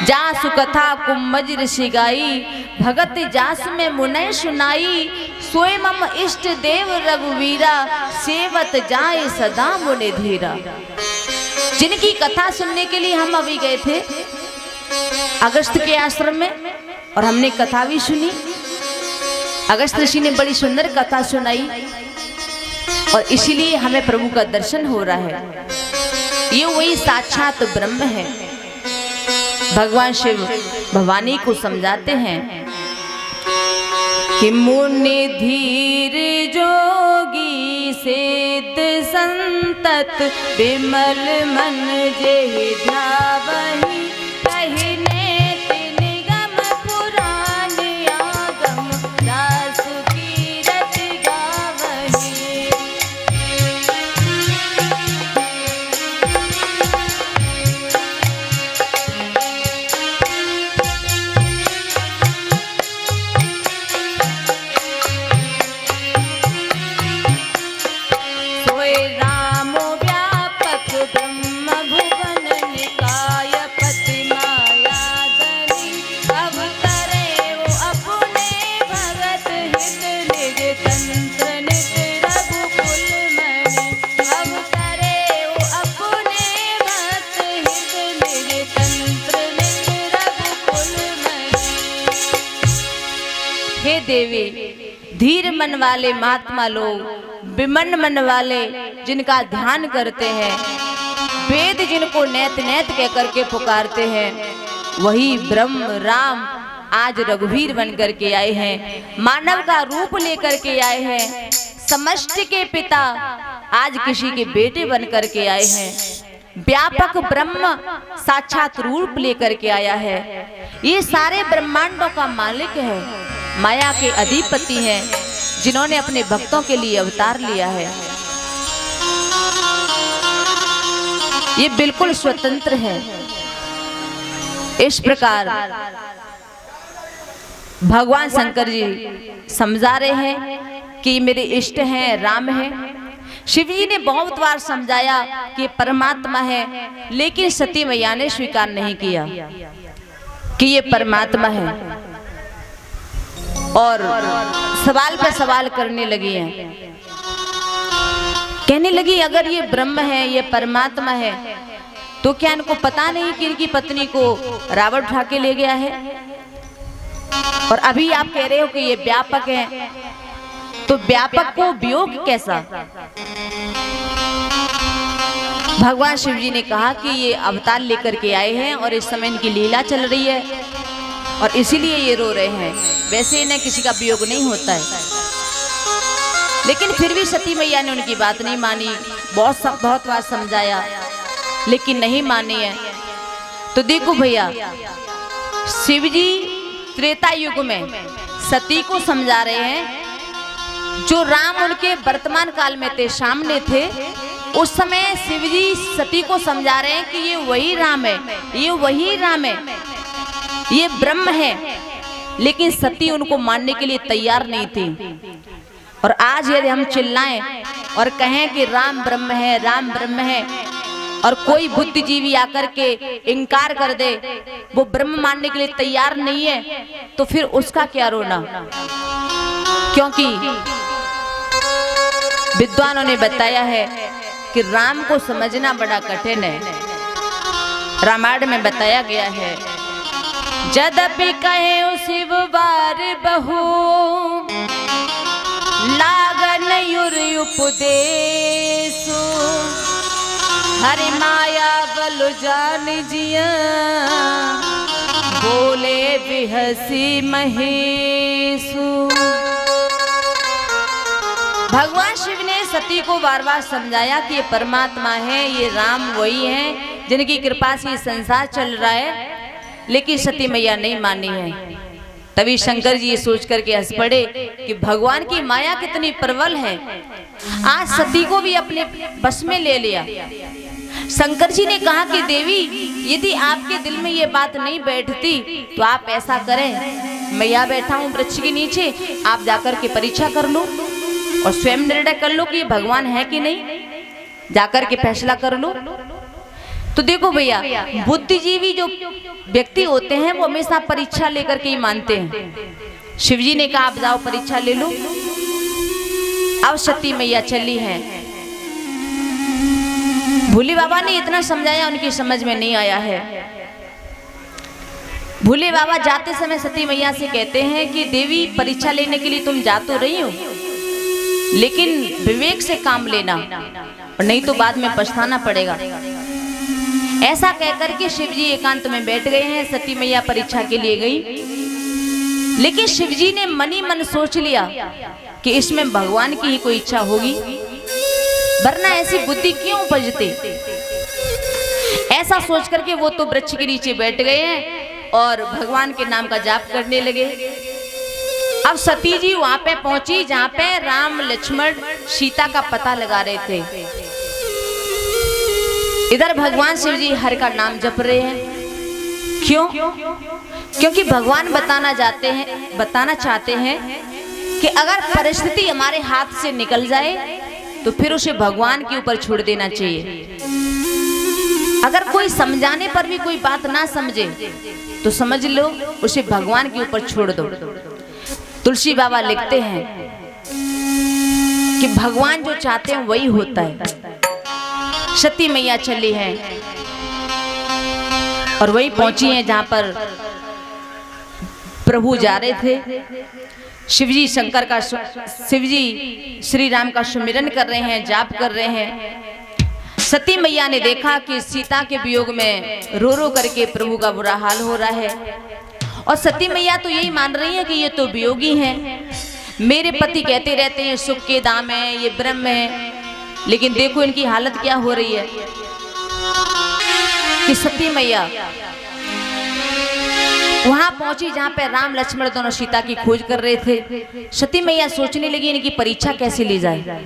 जासु कथा कुंभज ऋषि गाई, भगत जास में मुनय सुनाई, सोए मम इष्ट देव रघुवीरा, सेवत जाए सदा मुनि धीरा। जिनकी कथा सुनने के लिए हम अभी गए थे अगस्त के आश्रम में, और हमने कथा भी सुनी। अगस्त ऋषि ने बड़ी सुंदर कथा सुनाई और इसीलिए हमें प्रभु का दर्शन हो रहा है। ये वही साक्षात ब्रह्म है। भगवान शिव भवानी को समझाते हैं कि मुनि धीर जोगी सिद्ध संतत विमल मन जेहि ध्यावहि कहि नेति निगम पुराण आगम दासु कीरत गावहि। हे देवी, धीर मन वाले महात्मा लोग, विमन मन वाले जिनका ध्यान करते हैं, वेद जिनको नेत नेत कह करके पुकारते हैं, वही ब्रह्म राम आज रघुवीर बन करके आए हैं, मानव का रूप लेकर के आए हैं, समष्टि के पिता आज किसी के बेटे बन करके आए हैं, व्यापक ब्रह्म साक्षात रूप लेकर के आया है। ये सारे ब्रह्मांडों का मालिक है, माया के अधिपति हैं, जिन्होंने अपने भक्तों के लिए अवतार लिया है। ये बिल्कुल स्वतंत्र है। इस प्रकार भगवान शंकर जी समझा रहे हैं कि मेरे इष्ट हैं, राम है। शिव जी ने बहुत बार समझाया कि परमात्मा है, लेकिन सती मैया ने स्वीकार नहीं किया कि ये परमात्मा है और सवाल पे सवाल करने लगी हैं। कहने लगी अगर ये ब्रह्म है, ये परमात्मा है, तो क्या इनको पता नहीं कि इनकी पत्नी को रावण उठा के ले गया है? और अभी आप कह रहे हो कि ये व्यापक है, तो व्यापक को वियोग कैसा? भगवान शिव जी ने कहा कि ये अवतार लेकर के आए हैं और इस समय इनकी लीला चल रही है और इसीलिए ये रो रहे हैं। वैसे इन्हें किसी का वियोग नहीं होता है, लेकिन फिर भी सती मैया ने उनकी बात नहीं मानी। बहुत बार समझाया, लेकिन नहीं मानी है। तो देखो भैया, शिव जी त्रेता युग में सती को समझा रहे हैं, जो राम उनके वर्तमान काल में थे, सामने थे, उस समय शिव जी सती को समझा रहे हैं कि ये वही राम है, ये वही राम है, ये ब्रह्म है। लेकिन सती उनको मानने के लिए तैयार नहीं थी। और आज यदि हम चिल्लाएं और कहें कि राम ब्रह्म है, राम ब्रह्म है, और कोई बुद्धिजीवी आकर के इनकार कर दे, वो ब्रह्म मानने के लिए तैयार नहीं है, तो फिर उसका क्या रोना? क्योंकि विद्वानों ने बताया है कि राम को समझना बड़ा कठिन है। रामायण में बताया गया है, जदपि कहे शिव बार बहु लागन युर उपदेशु, हरि माया बल जान जिया बोले बिहसी महेशु। भगवान शिव ने सती को बार बार समझाया कि ये परमात्मा है, ये राम वही है जिनकी कृपा से संसार चल रहा है, लेकिन सती मैया नहीं मानी है। तभी शंकर जी ये सोच करके हंस पड़े कि भगवान की माया कितनी प्रबल है। आज सती को भी अपने बस में ले लिया। शंकर जी ने कहा कि देवी, यदि आपके दिल में ये बात नहीं बैठती तो आप ऐसा करें, मैं यहाँ बैठा हूँ वृक्ष के नीचे, आप जाकर के परीक्षा कर लो और स्वयं निर्णय कर लो कि ये भगवान है कि नहीं, जाकर के फैसला कर लो। तो देखो भैया, बुद्धिजीवी जो व्यक्ति होते हैं वो हमेशा परीक्षा लेकर के ही मानते हैं। शिवजी ने कहा आप जाओ परीक्षा ले लो। अब सती मैया चली हैं। भोले बाबा ने इतना समझाया, उनकी समझ में नहीं आया है। भोले बाबा जाते समय सती मैया से कहते हैं कि देवी, परीक्षा लेने के लिए तुम जा तो रही हो, लेकिन विवेक से काम लेना, और नहीं तो बाद में पछताना पड़ेगा। ऐसा कहकर के शिव जी एकांत में बैठ गए हैं। सती मैया परीक्षा के लिए गई, लेकिन शिव जी ने मनी मन सोच लिया कि इसमें भगवान की ही कोई इच्छा होगी, वरना ऐसी बुद्धि क्यों उपजती। ऐसा सोच करके वो तो वृक्ष के नीचे बैठ गए हैं और भगवान के नाम का जाप करने लगे। अब सती जी वहां पे पहुंची जहां पे राम लक्ष्मण सीता का पता लगा रहे थे। इधर भगवान शिव जी हरि का नाम जप रहे हैं। क्यों? क्योंकि भगवान बताना चाहते हैं कि अगर परिस्थिति हमारे हाथ से निकल जाए तो फिर उसे भगवान के ऊपर छोड़ देना चाहिए। अगर कोई समझाने पर भी कोई बात ना समझे तो समझ लो उसे भगवान के ऊपर छोड़ दो। तुलसी बाबा लिखते हैं कि भगवान जो चाहते हैं वही होता है। सती मैया चली है और वही पहुंची है जहां पर प्रभु जा रहे थे। शिवजी श्री राम का सुमिरन कर रहे हैं, जाप कर रहे हैं। सती मैया ने देखा कि सीता के वियोग में रो रो करके प्रभु का बुरा हाल हो रहा है, और सती मैया तो यही मान रही है कि ये तो वियोगी हैं। मेरे पति कहते रहते हैं सुख के दाम है, ये ब्रह्म है, लेकिन देखो इनकी हालत क्या हो रही है कि सती मैया वहां पहुंची जहां पे राम लक्ष्मण दोनों सीता की खोज कर रहे थे। सती मैया सोचने लगी इनकी परीक्षा कैसे ली जाए।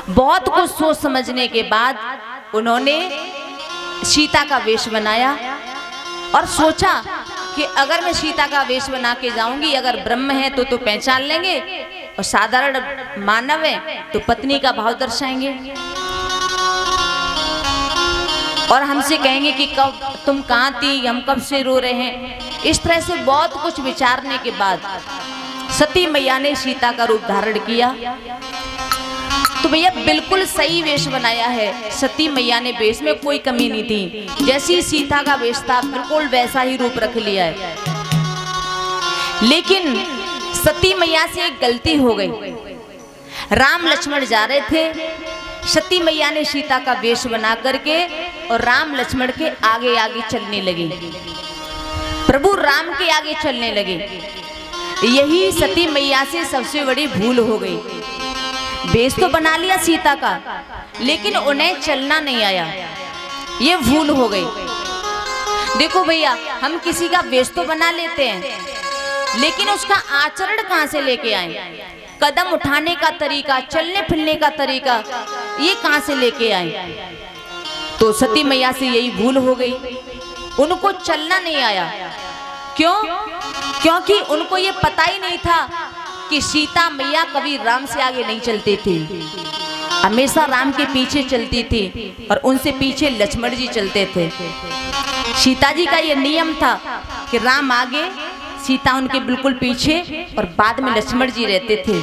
बहुत कुछ सोच समझने के बाद उन्होंने सीता का वेश बनाया और सोचा कि अगर मैं सीता का वेश बना के जाऊंगी, अगर ब्रह्म है तो पहचान लेंगे, और साधारण मानव है तो पत्नी का भाव दर्शाएंगे और हमसे कहेंगे कि कब तुम कहाँ थी, हम कब से रो रहे हैं। इस तरह से बहुत कुछ विचारने के बाद सती मैया ने सीता का रूप धारण किया। तो भैया बिल्कुल सही वेश बनाया है। सती मैया ने वेश में कोई कमी नहीं थी, जैसी सीता का वेश था बिल्कुल वैसा ही रूप रख लिया है। लेकिन सती मैया से एक गलती हो गई। राम लक्ष्मण जा रहे थे, सती मैया ने सीता का वेश बना करके और राम लक्ष्मण के आगे आगे चलने लगी। प्रभु राम के आगे चलने लगे। यही सती मैया से सबसे बड़ी भूल हो गई। वेश तो बना लिया सीता का, लेकिन उन्हें चलना नहीं आया, ये भूल हो गई। देखो भैया, हम किसी का वेश तो बना लेते हैं, लेकिन उसका आचरण कहाँ से लेके आए, कदम उठाने का तरीका, चलने फिरने का तरीका, ये कहाँ से लेके आए। तो सती मैया से यही भूल हो गई, उनको चलना नहीं आया। क्यों? क्योंकि उनको ये पता ही नहीं था कि सीता मैया कभी राम से आगे नहीं चलती थी, हमेशा राम के पीछे चलती थी और उनसे पीछे लक्ष्मण जी चलते थे। सीता जी का ये नियम था कि राम आगे, सीता उनके बिल्कुल पीछे और बाद में लक्ष्मण जी रहते थे।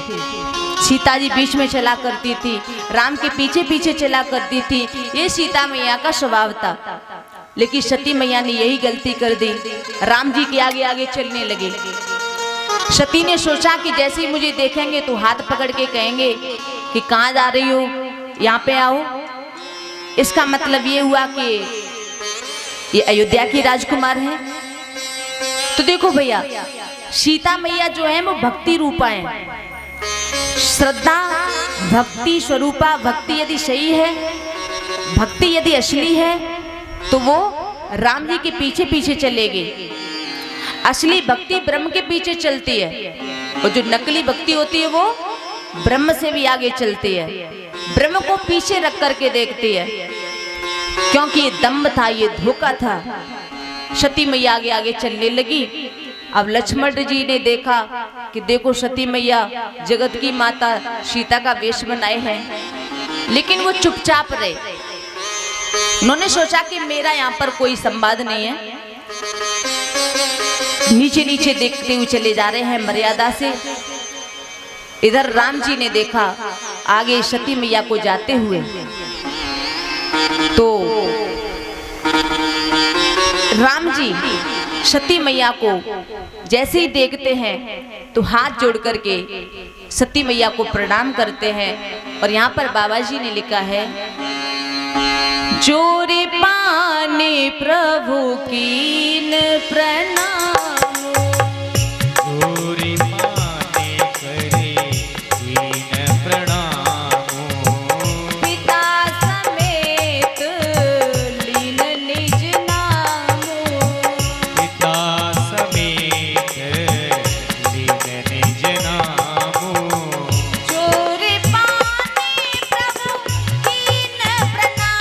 सीता जी बीच में चला करती थी, राम के पीछे पीछे चला करती थी। ये सीता मैया का स्वभाव था। लेकिन सती मैया ने यही गलती कर दी, राम जी के आगे आगे चलने लगे। सती ने सोचा कि जैसे ही मुझे देखेंगे तो हाथ पकड़ के कहेंगे कि कहाँ जा रही हो, यहाँ पे आओ। इसका मतलब ये हुआ कि ये अयोध्या की राजकुमार हैं। तो देखो भैया, सीता मैया जो है वो भक्ति रूपा है। श्रद्धा भक्ति स्वरूपा, भक्ति यदि सही है, भक्ति यदि असली है तो वो राम जी के पीछे पीछे चलेगी। असली भक्ति ब्रह्म के पीछे चलती है, और जो नकली भक्ति होती है वो ब्रह्म से भी आगे चलती है, ब्रह्म को पीछे रख करके देखती है। क्योंकि ये दम्भ था, ये धोखा था। सती मैया आगे आगे चलने लगी। अब लक्ष्मण जी ने देखा कि देखो सती मैया जगत की माता सीता का वेश बनाए हैं, लेकिन वो चुपचाप रहे। उन्होंने सोचा कि मेरा यहाँ पर कोई संवाद नहीं है, नीचे नीचे देखते हुए चले जा रहे हैं मर्यादा से। इधर राम जी ने देखा आगे सती मैया को जाते हुए, तो राम जी सती मैया को जैसे ही देखते हैं तो हाथ जोड़ करके सती मैया को प्रणाम करते हैं। और यहाँ पर बाबा जी ने लिखा है, चोरी पाने प्रभु कीन प्रणाम, चोरी पाने करे कीन प्रणाम, पिता समेत लीन निज नाम, पिता समेत लीन निज नाम, चोरी पाने प्रभु कीन प्रणाम,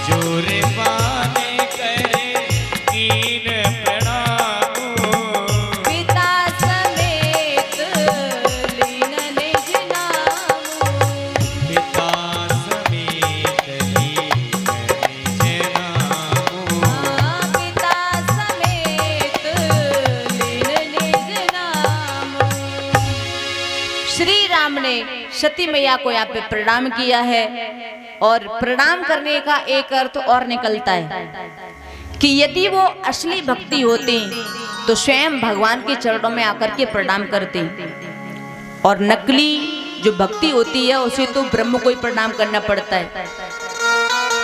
चोरी पाने करे कीन प्रणाम, पिता समेत लीन निज नाम, पिता समेत लीन निज नाम, पिता समेत लीन निज नाम। श्री राम ने सती मैया को यहाँ पे प्रणाम किया है और प्रणाम करने का एक अर्थ और निकलता है कि यदि वो असली भक्ति होती तो स्वयं भगवान के चरणों में आकर के प्रणाम करते, और नकली जो भक्ति होती है उसे तो ब्रह्म को ही प्रणाम करना पड़ता है।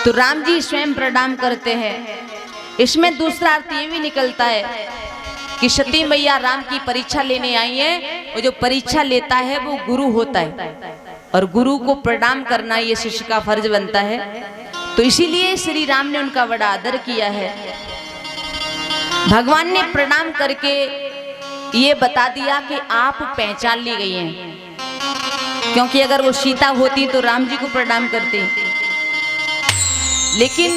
तो राम जी स्वयं प्रणाम करते हैं। इसमें दूसरा अर्थ ये भी निकलता है कि सती मैया राम की परीक्षा लेने आई है, और जो परीक्षा लेता है वो गुरु होता है, और गुरु को प्रणाम करना ये शिष्य का फर्ज बनता है। तो इसीलिए श्री राम ने उनका बड़ा आदर किया है। भगवान ने प्रणाम करके ये बता दिया कि आप पहचान ली गई हैं, क्योंकि अगर वो सीता होती तो राम जी को प्रणाम करते, लेकिन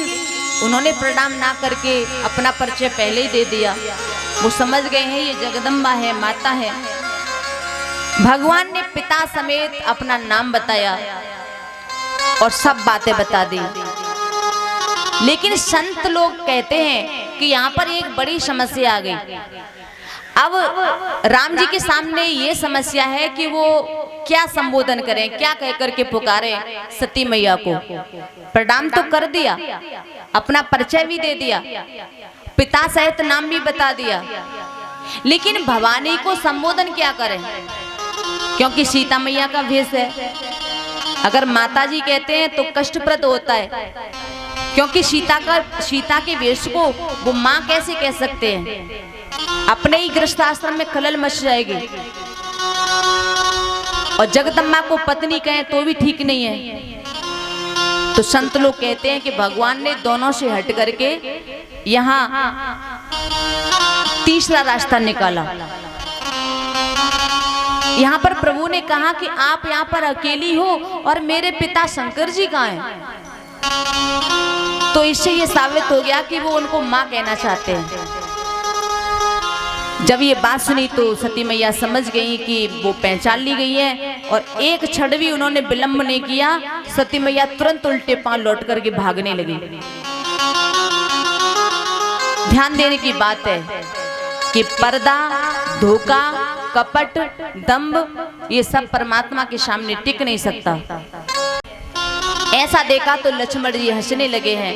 उन्होंने प्रणाम ना करके अपना परिचय पहले ही दे दिया। वो समझ गए हैं ये जगदम्बा है, माता है। भगवान ने पिता समेत अपना नाम बताया और सब बातें बता दी। लेकिन संत लोग कहते हैं कि यहाँ पर एक बड़ी समस्या आ गई। अब राम जी के सामने ये समस्या है कि वो क्या संबोधन करें, क्या कह करके पुकारे सती मैया को। प्रणाम तो कर दिया, अपना परिचय भी दे दिया, पिता सहित नाम भी बता दिया, लेकिन भवानी को संबोधन क्या करें, क्योंकि सीता मैया का भेष है। अगर माता जी कहते हैं तो कष्टप्रद होता है, क्योंकि सीता के वेश को वो माँ कैसे कह सकते हैं, अपने ही गृहस्थ आश्रम में खलल मच जाएगी। और जगदम्बा को पत्नी कहें तो भी ठीक नहीं है। तो संत लोग कहते हैं कि भगवान ने दोनों से हट करके यहाँ तीसरा रास्ता निकाला। यहाँ पर प्रभु ने कहा कि आप यहाँ पर अकेली हो और मेरे पिता शंकर जी कहाँ हैं। तो इससे ये साबित हो गया कि वो उनको माँ कहना चाहते हैं। जब ये बात सुनी तो सती मैया समझ गई कि वो पहचान ली गई है, और एक क्षण भी उन्होंने विलंब नहीं किया। सती मैया तुरंत उल्टे पांव लौट करके भागने लगी। ध्यान देने की बात है कि पर्दा, धोखा, कपट, दंभ ये सब परमात्मा के सामने टिक नहीं सकता। ऐसा देखा तो लक्ष्मण जी हंसने लगे हैं।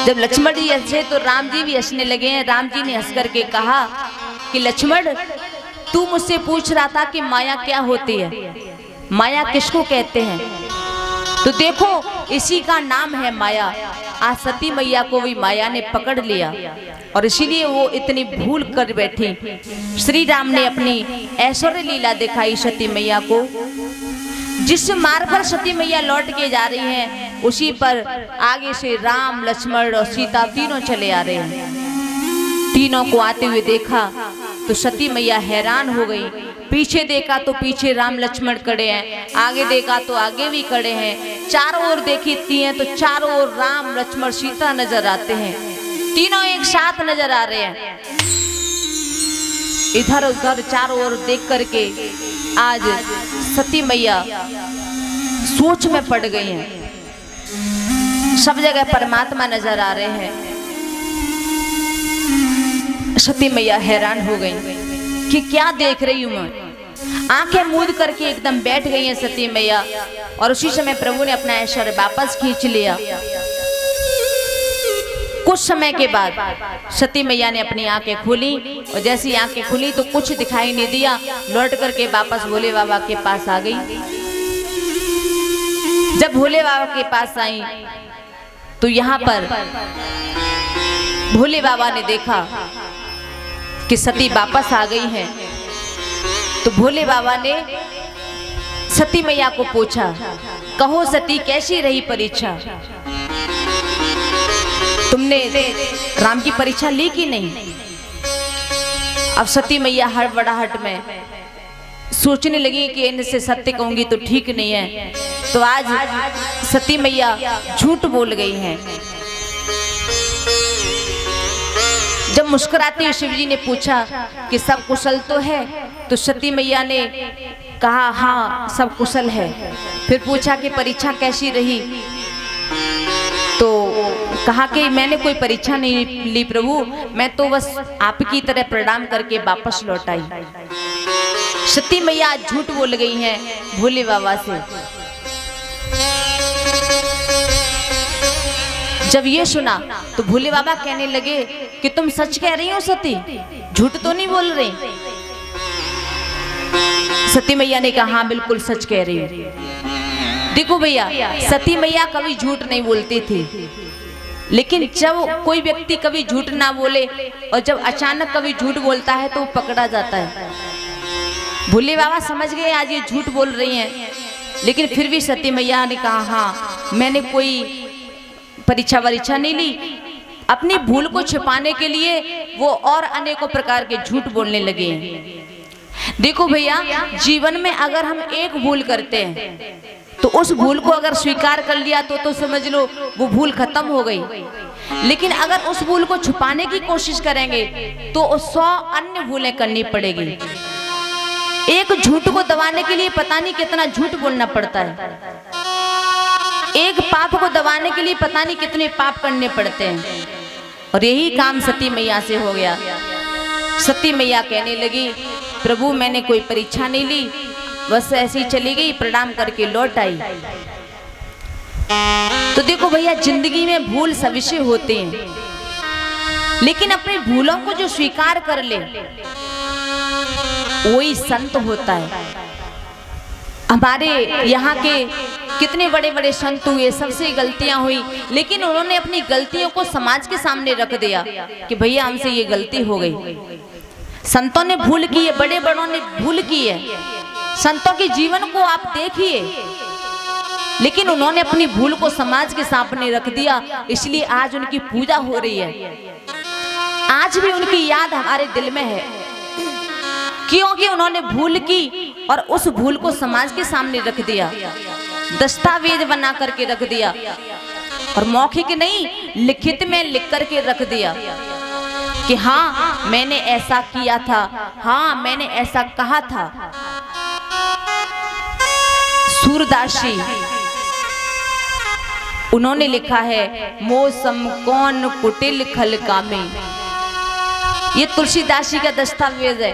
जब लक्ष्मण जी हंसे तो राम जी भी हंसने लगे हैं। राम जी ने हंस करके कहा कि लक्ष्मण, तू मुझसे पूछ रहा था कि माया क्या होती है, माया किसको कहते हैं। तो देखो इसी का नाम है माया। आज सती मैया को भी माया ने पकड़ लिया और इसीलिए वो इतनी भूल कर बैठी। श्री राम ने अपनी ऐश्वर्य लीला दिखाई सती मैया को। जिस मार्ग पर सती मैया लौट के जा रही हैं उसी पर आगे से राम, लक्ष्मण और सीता तीनों चले आ रहे हैं। तीनों को आते हुए देखा तो सती मैया हैरान हो गई। पीछे देखा तो पीछे राम लक्ष्मण खड़े हैं, आगे देखा तो आगे भी खड़े हैं, चारों ओर देखती हैं तो चारों ओर राम, लक्ष्मण, सीता नजर आते हैं। तीनों एक साथ नजर आ रहे हैं। इधर उधर चारों ओर देख करके आज सती मैया सोच में पड़ गई हैं। सब जगह परमात्मा नजर आ रहे हैं। सती मैया हैरान हो गई कि क्या देख रही हूं मैं। आंखें मूंद करके एकदम बैठ गई हैं सती मैया। और उसी समय प्रभु ने अपना ऐश्वर्य वापस खींच लिया। कुछ समय के बाद सती मैया ने अपनी आंखें खोली और जैसी आंखें खुली तो कुछ दिखाई नहीं दिया। लौट करके वापस भोले बाबा के पास आ गई। जब भोले बाबा के पास आई तो यहाँ पर भोले बाबा ने देखा कि सती वापस आ गई हैं। तो भोले बाबा ने सती मैया को पूछा, कहो सती कैसी रही परीक्षा? तुमने राम की परीक्षा ली कि नहीं? अब सती मैया हड़बड़ाहट में सोचने लगी कि इनसे सत्य कहूंगी तो ठीक नहीं है, तो आज सती मैया झूठ बोल गई हैं। जब मुस्कुराते हुए शिव जी ने पूछा कि सब कुशल तो है, तो सती मैया ने कहा हाँ सब कुशल है। फिर पूछा कि परीक्षा कैसी रही? तो कहा कि मैंने कोई परीक्षा नहीं ली प्रभु, मैं तो बस आपकी तरह प्रणाम करके वापस लौट आई। सती मैया झूठ बोल गई हैं भोले बाबा से। जब ये सुना तो भोले बाबा कहने लगे कि तुम सच कह रही हो सती, झूठ तो नहीं बोल रही? सती मैया ने कहा हाँ बिल्कुल सच कह रही हूँ। देखो भैया, सती मैया कभी झूठ नहीं बोलती थी, लेकिन जब कोई व्यक्ति कभी झूठ ना बोले और जब अचानक कभी झूठ बोलता है तो वो पकड़ा जाता है। भोले बाबा समझ गए आज ये झूठ बोल रही हैं, लेकिन फिर भी सती मैया ने कहा हाँ मैंने कोई परीक्षा वरीक्षा नहीं ली। अपनी भूल को छिपाने के लिए वो और अनेकों प्रकार के झूठ बोलने लगे हैं। देखो भैया, जीवन में अगर हम एक भूल करते हैं तो उस भूल को अगर स्वीकार कर लिया तो समझ लो वो भूल खत्म हो गई। लेकिन अगर उस भूल को छुपाने की कोशिश करेंगे तो 100 अन्य भूलें करनी पड़ेगी। एक झूठ को दबाने के लिए पता नहीं कितना झूठ बोलना पड़ता है। एक पाप को दबाने के लिए पता नहीं कितने पाप करने पड़ते हैं। और यही काम सती मैया से हो गया। सती मैया कहने लगी प्रभु मैंने कोई परीक्षा नहीं ली, बस ऐसी ही चली गई, प्रणाम करके लौट आई। तो देखो भैया, जिंदगी में भूल सविशे होते हैं, लेकिन अपनी भूलों को जो स्वीकार कर ले वही संत होता है। हमारे यहाँ के कितने बड़े बड़े संत हुए, सबसे गलतियां हुई, लेकिन उन्होंने अपनी गलतियों को समाज के सामने रख दिया कि भैया हमसे ये गलती हो गई। संतों ने भूल की है, बड़े बड़ों ने भूल की है। संतों के जीवन को आप देखिए, लेकिन उन्होंने अपनी भूल को समाज के सामने रख दिया, इसलिए आज उनकी पूजा हो रही है। आज भी उनकी याद हमारे दिल में है, क्योंकि उन्होंने भूल की और उस भूल को समाज के सामने रख दिया, दस्तावेज बना करके रख दिया, और मौखिक नहीं लिखित में लिख करके रख दिया कि हाँ मैंने ऐसा किया था, हाँ मैंने ऐसा कहा था। सूरदासी उन्होंने लिखा है मौसम कौन कुटिल खल कामे। ये तुलसीदास जी का दस्तावेज है।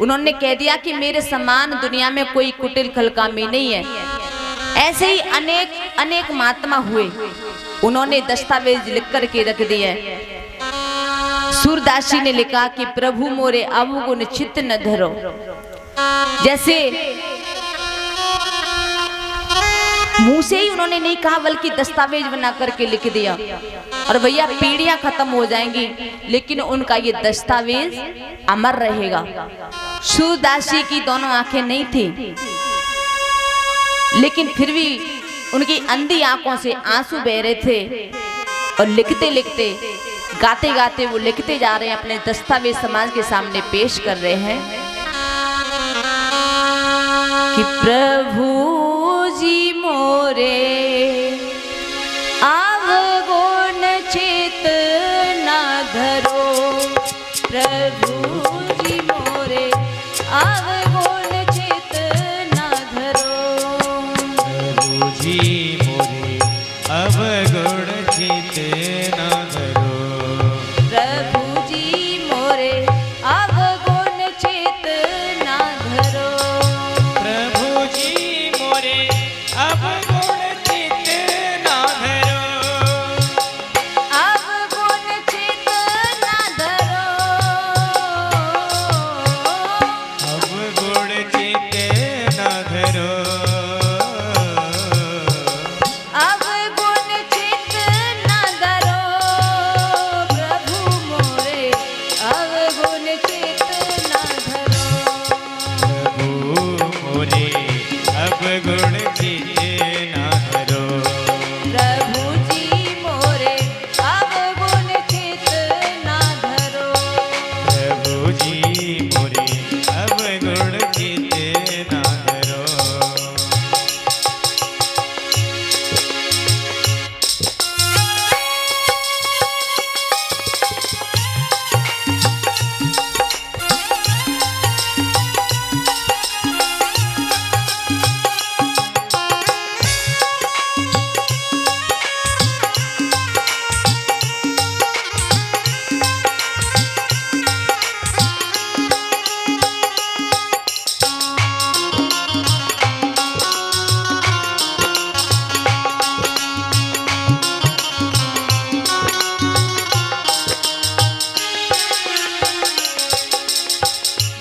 उन्होंने कह दिया कि मेरे समान दुनिया में कोई कुटिल खल कामे नहीं है। ऐसे ही अनेक अनेक महात्मा हुए, उन्होंने दस्तावेज लिख करके रख दिए। सूरदास जी ने लिखा कि प्रभु मोरे अवगुण चित्त न धरो। जैसे मुंह से ही उन्होंने नहीं कहा, बल्कि दस्तावेज बना करके लिख दिया। और भैया पीढ़ियां खत्म हो जाएंगी, लेकिन उनका ये दस्तावेज अमर रहेगा। सूरदास जी की दोनों आंखें नहीं थी, लेकिन फिर भी उनकी अंधी आंखों से आंसू बह रहे थे, और लिखते लिखते गाते गाते वो लिखते जा रहे हैं, अपने दस्तावेज समाज के सामने पेश कर रहे हैं कि प्रभु जी मोरे अवगुण चित न धरो। प्रभु जी मोरे अवगुण चित न धरो। प्रभु जी मोरे अवगुण चित न धरो। प्रभु जी मोरे अवगुण चित न धरो। प्रभु जी मोरे अवगुण चित न धरो। अवगुण चित न धरो। अब गुण चिते ना धरो। प्रभु जी मोरे अब गुण चित ना धरो। प्रभु जी मोरे अब गुण चिते ना धरो।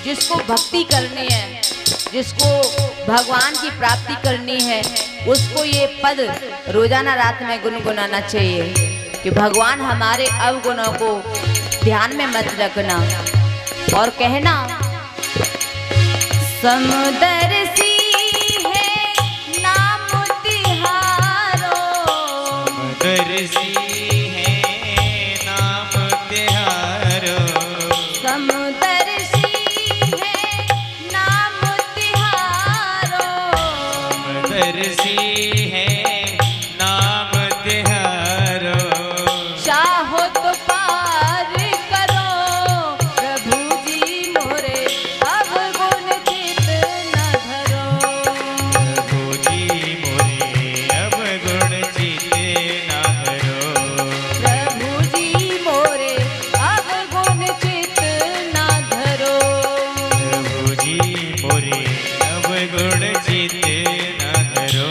जिसको भक्ति करनी है, जिसको भगवान की प्राप्ति करनी है, उसको ये पद रोजाना रात में गुनगुनाना चाहिए कि भगवान हमारे अवगुणों को ध्यान में मत रखना और कहना समदर्शी है नाम तिहारो। समदर्शी है नाम तिहारो। समदर्शी है नाम तिहारो। समदर्शी है नाम तिहारो। चाहो तो पार करो प्रभु जी मोरे अब गुण चित न धरो। प्रभु जी मोरे अब गुण चिते ना धरो। प्रभु जी मोरे अब गुण चित न धरो। प्रभु जी मोरे अब गुण चिते ना धरो।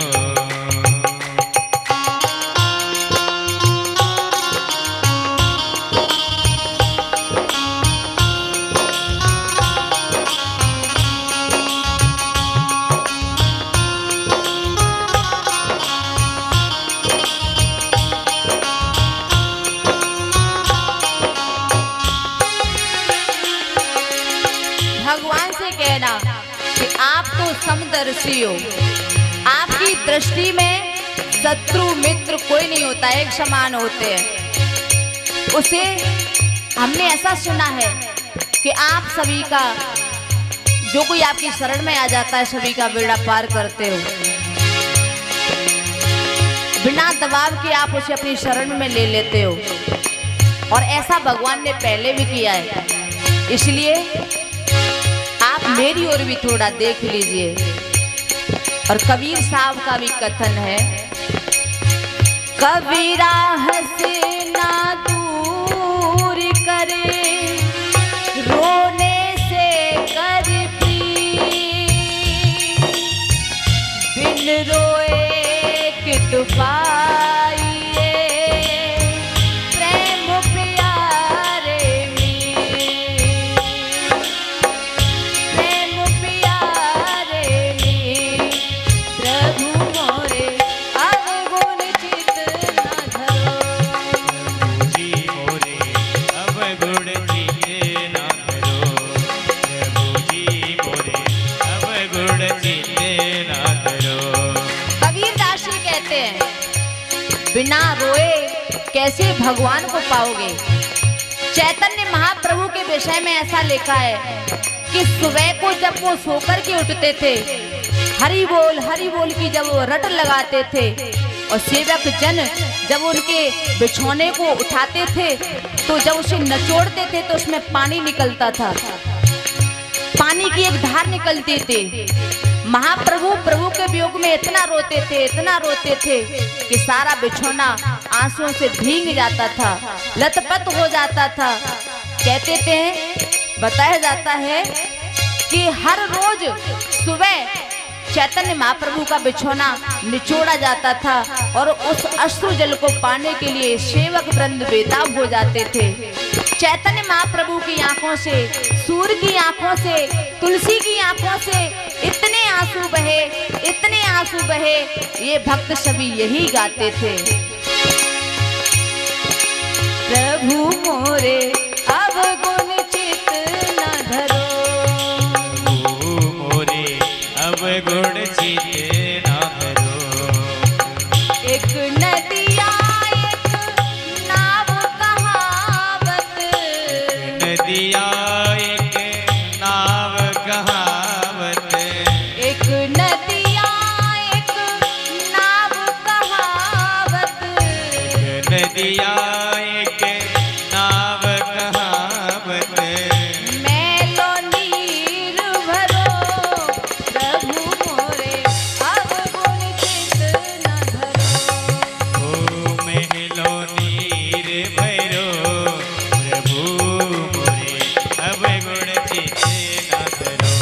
भगवान से कहना कि आप तो समदर्शी हो, आपकी दृष्टि में शत्रु मित्र कोई नहीं होता, एक समान होते हैं। उसे हमने ऐसा सुना है कि आप सभी का, जो कोई आपकी शरण में आ जाता है, सभी का बेड़ा पार करते हो। बिना दबाव के आप उसे अपनी शरण में ले लेते हो और ऐसा भगवान ने पहले भी किया है। इसलिए आप मेरी ओर भी थोड़ा देख लीजिए। और कबीर साहब का भी कथन है, कबीरा हंसे ना दूर करे, रोने से कर प्रीत, बिन रोए कित पाइए प्रेम प्यारे मीत। प्रेम प्यारे मीत, प्रभु मोरे अब गुण चित न धरो। प्रभु जी मोरे अब गुण चिते ना धरो। प्रभु जी मोरे अब गुण चिते ना धरो। कबीरदास जी कहते हैं, बिना रोए कैसे भगवान को पाओगे। चैतन्य महाप्रभु के विषय में ऐसा लिखा है कि सुबह को जब वो सोकर के उठते थे, हरि बोल की जब वो रट लगाते थे और सेवक जन जब उनके बिछौने को उठाते थे तो जब उसे नचोड़ते थे तो उसमें पानी निकलता था, पानी की एक धार निकलती थी। महाप्रभु प्रभु के वियोग में इतना रोते थे कि सारा बिछौना आंसुओं से भीग जाता था, लथपथ हो जाता था। कहते थे, बताया जाता है कि हर रोज सुबह चैतन्य महाप्रभु का बिछौना निचोड़ा जाता था और उस अश्रु जल को पाने के लिए सेवक वृंद बेताब हो जाते थे। चैतन्य महाप्रभु की आंखों से, सूर्य की आंखों से, तुलसी की आंखों से इतने आंसू बहे, ये भक्त सभी यही गाते थे। प्रभु मोरे अब गुण चित न धरो। प्रभु मोरे अब गुण चिते एक नाव कहावत, एक नदिया एक नाव कहावत, एक नदिया एक नाव कहावत, मैलो नीर भरो प्रभु मोरे अवगुण चित न धरो। ओ महलो नीर भैरो प्रभु मोरे अवगुण चित न धरो,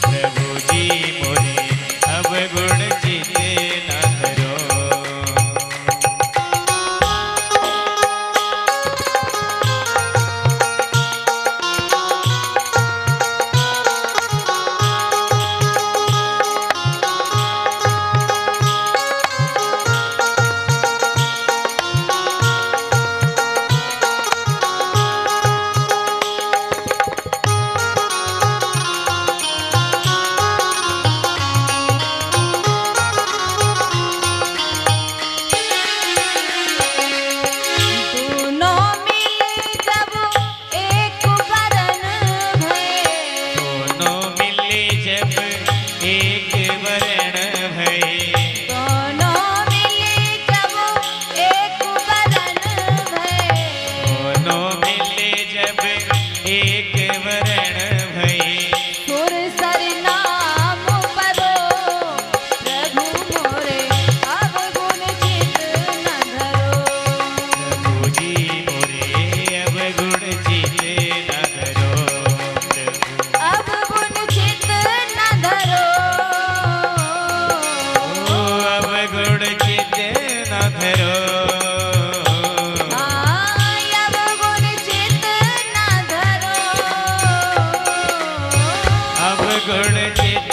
प्रभु जी मोरे अवगुण चित न धरो। दोनों मिले जब एक वरन भये, दोनों मिले जब एक वरण भये, दोनों मिले जब एक वरन भये, दोनों मिले जब एक वरण भये, सुर सर नाम परो प्रभु मोरे अवगुण चित न धरो। प्रभु जी मोरे अवगुण चित न धरो, प्रभु अवगुण चित न धरो। ओ अवगुण चित न धरो, अवगुण चित न धरो। अवगुण चित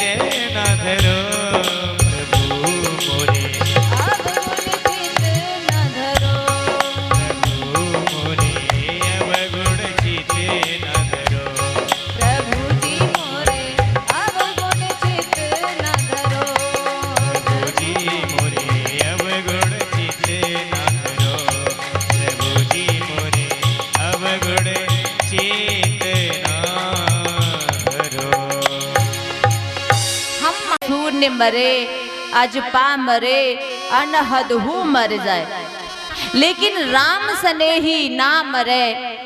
न धरो, प्रभु मोरे अवगुण चित न धरो। प्रभु मोरे अवगुण चित न धरो, प्रभु जी मोरे अवगुण चित न धरो। प्रभु जी मोरे अवगुण चित न धरो, प्रभु जी मोरे अवगुण चित न धरो। हम शून्य मरे अजपा मरे अनहद हूँ मर जाए, लेकिन राम सने ही ना मरे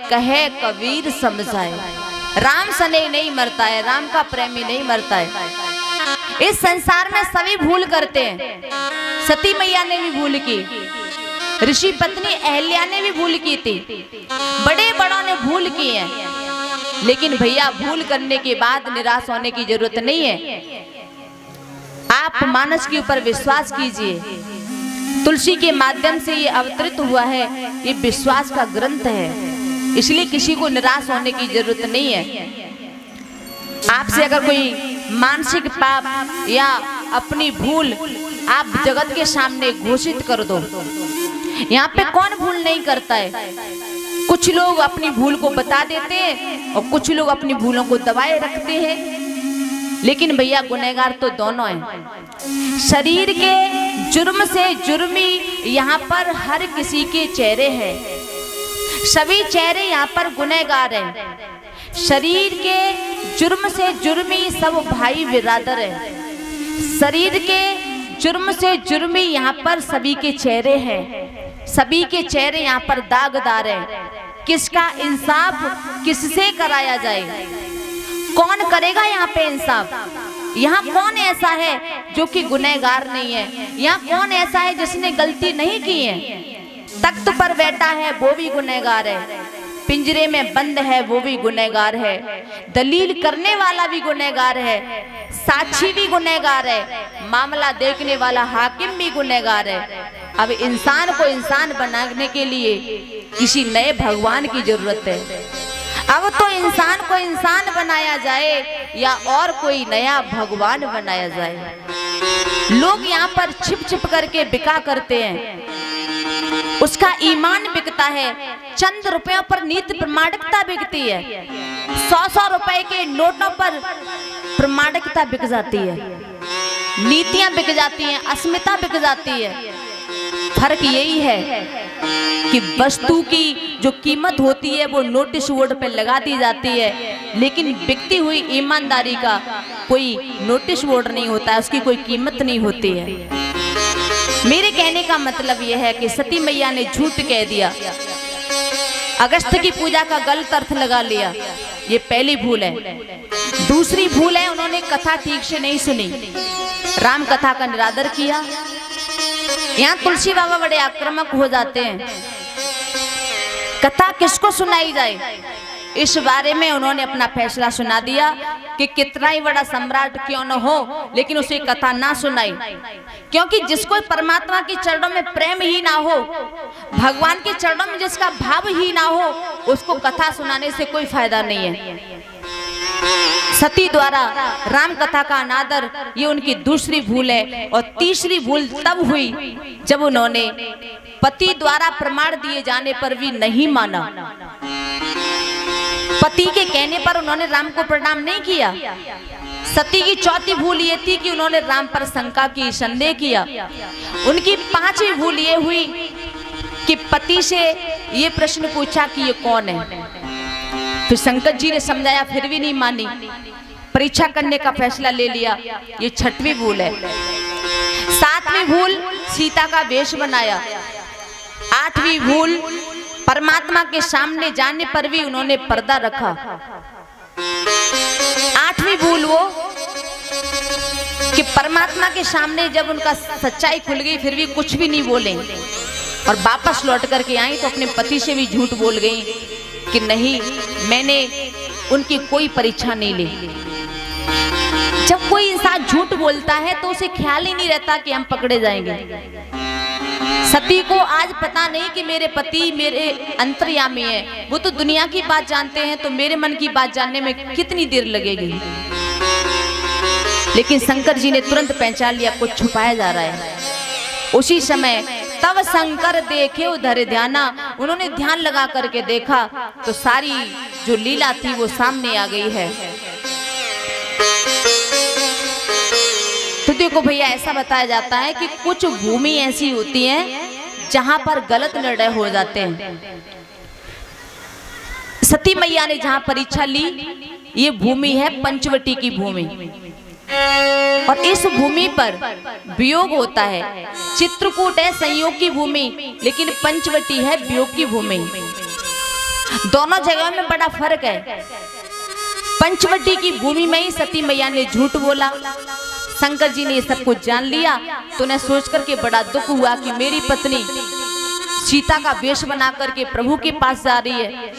कहे कबीर समझाए। राम सने नहीं मरता है, राम का प्रेमी नहीं मरता है। इस संसार में सभी भूल करते हैं। सती मैया ने भी भूल की, ऋषि पत्नी अहल्या ने भी भूल की थी, बड़े बड़ों ने भूल की है। लेकिन भैया भूल करने के बाद निराश होने की जरूरत नहीं है। आप मानस के ऊपर विश्वास कीजिए। तुलसी के माध्यम से ये अवतरित हुआ है, ये विश्वास का ग्रंथ है, इसलिए किसी को निराश होने की जरूरत नहीं है। आपसे अगर कोई मानसिक पाप या अपनी भूल आप जगत के सामने घोषित कर दो। यहाँ पे कौन भूल नहीं करता है? कुछ लोग अपनी भूल को बता देते हैं और कुछ लोग अपनी भूलों को दबाए रखते हैं। लेकिन भैया गुनहगार तो दोनों हैं। शरीर के जुर्म से जुर्मी यहाँ पर हर किसी के चेहरे हैं, सभी चेहरे यहाँ पर गुनहगार हैं। शरीर के जुर्म से जुर्मी सब भाई बिरादर है। शरीर के जुर्म से जुर्मी यहाँ पर सभी के चेहरे हैं, सभी के चेहरे यहाँ पर दागदार हैं। किसका इंसाफ किससे कराया जाए? कौन करेगा यहाँ पे इंसाफ? यहाँ कौन ऐसा है जो कि गुनहगार नहीं है? यहाँ कौन ऐसा है जिसने गलती नहीं की है? तख्त पर बैठा है वो भी गुनहगार है, पिंजरे में बंद है वो भी गुनहगार है, दलील करने वाला भी गुनहगार है, साक्षी भी गुनहगार है, मामला देखने वाला हाकिम भी गुनहगार है। अब इंसान को इंसान बनाने के लिए किसी नए भगवान की जरूरत है। अब तो इंसान को इंसान बनाया जाए या और कोई नया भगवान बनाया जाए। लोग यहाँ पर छिप छिप करके बिका करते हैं, उसका ईमान बिकता है, चंद रुपयों पर नीति प्रमाणिकता बिकती है, 100-100 रुपए के नोटों पर प्रमाणिकता बिक जाती है, नीतियां बिक जाती हैं, अस्मिता बिक जाती है। फर्क यही है कि वस्तु की जो कीमत होती है वो नोटिस बोर्ड पे लगा दी जाती है, लेकिन बिकती हुई ईमानदारी का कोई नोटिस बोर्ड नहीं होता है, उसकी कोई कीमत नहीं होती है। मेरे कहने का मतलब यह है कि सती मैया ने झूठ कह दिया, अगस्त की पूजा का गलत अर्थ लगा लिया, ये पहली भूल है। दूसरी भूल है, उन्होंने कथा ठीक से नहीं सुनी, राम कथा का निरादर किया। यहाँ तुलसी बाबा बड़े आक्रामक हो जाते हैं, कथा किसको सुनाई जाए इस बारे में उन्होंने अपना फैसला सुना दिया कि कितना ही बड़ा सम्राट क्यों न हो, लेकिन उसे कथा ना सुनाई, क्योंकि जिसको परमात्मा के चरणों में प्रेम ही ना हो, भगवान के चरणों में जिसका भाव ही ना हो, उसको कथा सुनाने से कोई फायदा नहीं है। सती द्वारा राम कथा का अनादर, ये उनकी दूसरी भूल है। और तीसरी भूल तब हुई जब उन्होंने पति द्वारा प्रमाण दिए जाने पर भी नहीं माना। पति के कहने पर उन्होंने राम को प्रणाम नहीं किया। सती की चौथी भूल ये थी कि उन्होंने राम पर शंका की, संदेह किया। उनकी पांचवी भूल ये हुई कि पति से ये प्रश्न पूछा कि ये कौन है। फिर शंकर जी ने समझाया, फिर भी नहीं मानी, परीक्षा करने का फैसला ले लिया, ये छठवीं भूल है। सातवीं भूल, सीता का वेश बनाया। आठवीं भूल, परमात्मा के सामने जाने पर भी उन्होंने पर्दा रखा। आठवीं भूल वो कि परमात्मा के सामने जब उनका सच्चाई खुल गई फिर भी कुछ भी नहीं बोले, और वापस लौट करके आई तो अपने पति से भी झूठ बोल गई कि नहीं, मैंने उनकी कोई परीक्षा नहीं ली। जब कोई इंसान झूठ बोलता है तो उसे ख्याल ही नहीं रहता कि हम पकड़े जाएंगे। सती को आज पता नहीं कि मेरे पति मेरे अंतर्यामी है, वो तो दुनिया की बात जानते हैं, तो मेरे मन की बात जानने में कितनी देर लगेगी। लेकिन शंकर जी ने तुरंत पहचान लिया कुछ छुपाया जा रहा है। उसी समय तब शंकर देखे उधर ध्याना, उन्होंने ध्यान लगा करके देखा तो सारी जो लीला थी वो सामने आ गई है। तो देखो भैया, ऐसा बताया जाता है कि कुछ भूमि ऐसी होती है जहां पर गलत निर्णय हो जाते हैं। सती मैया ने जहां परीक्षा ली, ये भूमि है पंचवटी की भूमि, और इस भूमि पर वियोग होता है। चित्रकूट है संयोग की भूमि, लेकिन पंचवटी है वियोग की भूमि। दोनों जगह में बड़ा फर्क है। पंचवटी की भूमि में ही सती मैया ने झूठ बोला। शंकर जी ने सब कुछ जान लिया तो उन्हें सोच करके बड़ा दुख हुआ कि मेरी पत्नी सीता का वेश बना करके प्रभु के पास जा रही है,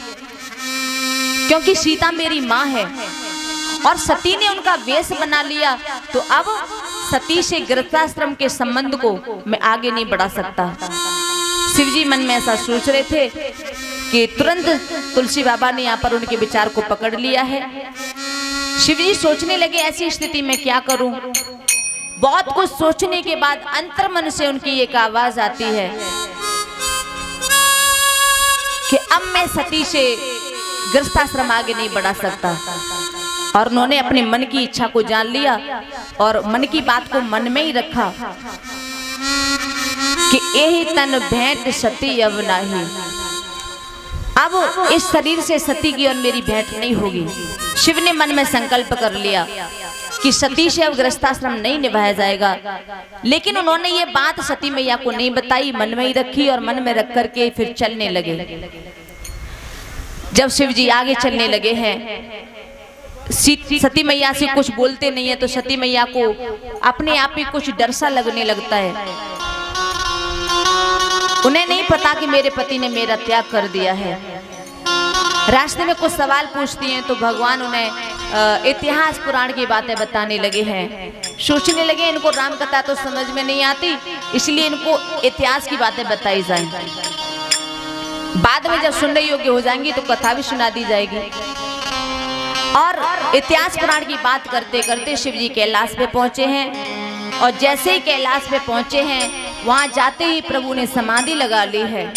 क्योंकि सीता मेरी माँ है, और सती ने उनका वेश बना लिया, तो अब सती से गृहस्थाश्रम के संबंध को मैं आगे नहीं बढ़ा सकता। शिवजी मन में ऐसा सोच रहे थे कि तुरंत तुलसी बाबा ने यहाँ पर उनके विचार को पकड़ लिया है। शिवजी सोचने लगे, ऐसी स्थिति में क्या करूं। बहुत कुछ सोचने के बाद अंतर्मन से उनकी एक आवाज आती है कि अब मैं सती से गृहस्थाश्रम आगे नहीं बढ़ा सकता। और उन्होंने अपने मन की इच्छा को जान लिया और मन की बात को मन में ही रखा कि यही तन भेंट सती अब नहीं, अब इस शरीर से सती की और मेरी भेंट नहीं होगी। शिव ने मन में संकल्प कर लिया कि सती से अब गृहस्थाश्रम नहीं निभाया जाएगा, लेकिन उन्होंने ये बात सती मैया को नहीं बताई, मन में ही रखी, और मन में रख करके फिर चलने लगे। जब शिव जी आगे चलने लगे हैं, सती मैया से कुछ बोलते नहीं है, तो सती मैया को अपने आप ही कुछ डर सा लगने लगता है। उन्हें नहीं पता कि मेरे पति ने मेरा त्याग कर दिया है। रास्ते में कुछ सवाल पूछती हैं तो भगवान उन्हें इतिहास पुराण की बातें बताने लगे हैं। सोचने लगे इनको राम कथा तो समझ में नहीं आती, इसलिए इनको इतिहास की बातें बताई जाएं। बाद में जब सुनने योग्य हो जाएंगी तो कथा भी सुना दी जाएगी। और इतिहास पुराण की बात करते करते शिव जी कैलाश पे पहुंचे हैं, और जैसे ही कैलाश पे पहुंचे हैं, वहां जाते ही प्रभु ने समाधि लगा ली है।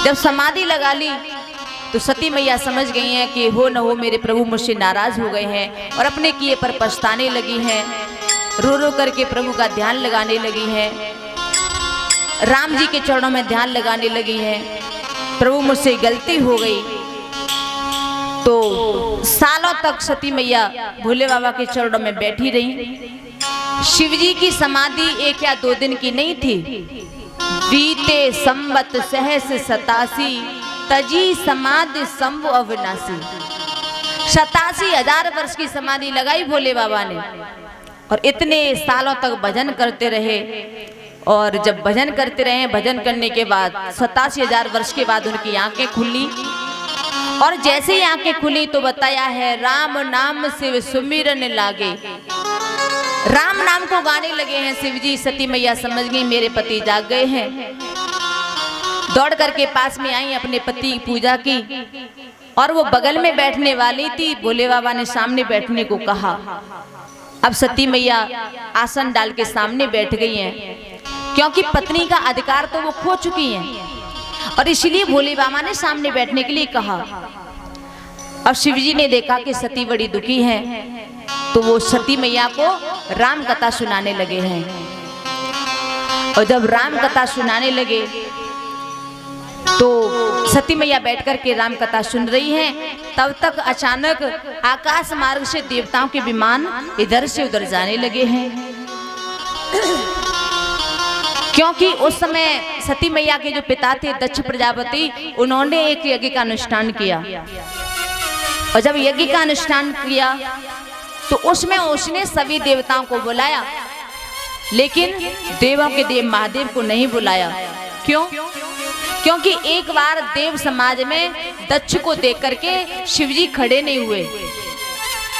जब समाधि लगा ली तो सती मैया समझ गई हैं कि हो न हो मेरे प्रभु मुझसे नाराज हो गए हैं, और अपने किए पर पछताने लगी हैं। रो रो करके प्रभु का ध्यान लगाने लगी हैं। राम जी के चरणों में ध्यान लगाने लगी है, प्रभु मुझसे गलती हो गई। तो सालों तक सती मैया भोले बाबा के चरणों में बैठी रही। शिव जी की समाधि 1 या 2 दिन की नहीं थी। बीते संवत सहस 87 तजी समाधि शंभु अविनाशी। 87,000 वर्ष की समाधि लगाई भोले बाबा ने और इतने सालों तक भजन करते रहे। और जब भजन करते रहे, भजन करने के बाद 87,000 वर्ष के बाद उनकी आंखें खुली। और जैसे ही आंखें खुली तो बताया है राम नाम शिव सुमिरन लागे। राम नाम को गाने लगे हैं शिव जी। सती मैया समझ गई मेरे पति जाग गए हैं। दौड़ करके पास में आई, अपने पति की पूजा की और वो बगल में बैठने वाली थी। भोले बाबा ने सामने बैठने को कहा। अब सती मैया आसन डाल के सामने बैठ गई हैं, क्योंकि पत्नी का अधिकार तो वो खो चुकी हैं और इसलिए भोले बाबा ने सामने बैठने के लिए कहा। अब शिव जी ने देखा कि सती बड़ी दुखी है, तो वो सती मैया को राम कथा सुनाने लगे हैं। और जब राम कथा सुनाने लगे तो सती मैया बैठ कर के राम कथा सुन रही हैं। तब तक अचानक आकाश मार्ग से देवताओं के विमान इधर से उधर जाने लगे हैं, क्योंकि उस समय सती मैया के जो पिता थे दक्ष प्रजापति, उन्होंने एक यज्ञ का अनुष्ठान किया। और जब यज्ञ का अनुष्ठान किया तो उसमें उसने सभी देवताओं को बुलाया, लेकिन देवों के देव महादेव को नहीं बुलाया। क्यों? क्योंकि एक बार देव समाज में दक्ष को देख करके शिवजी खड़े नहीं हुए,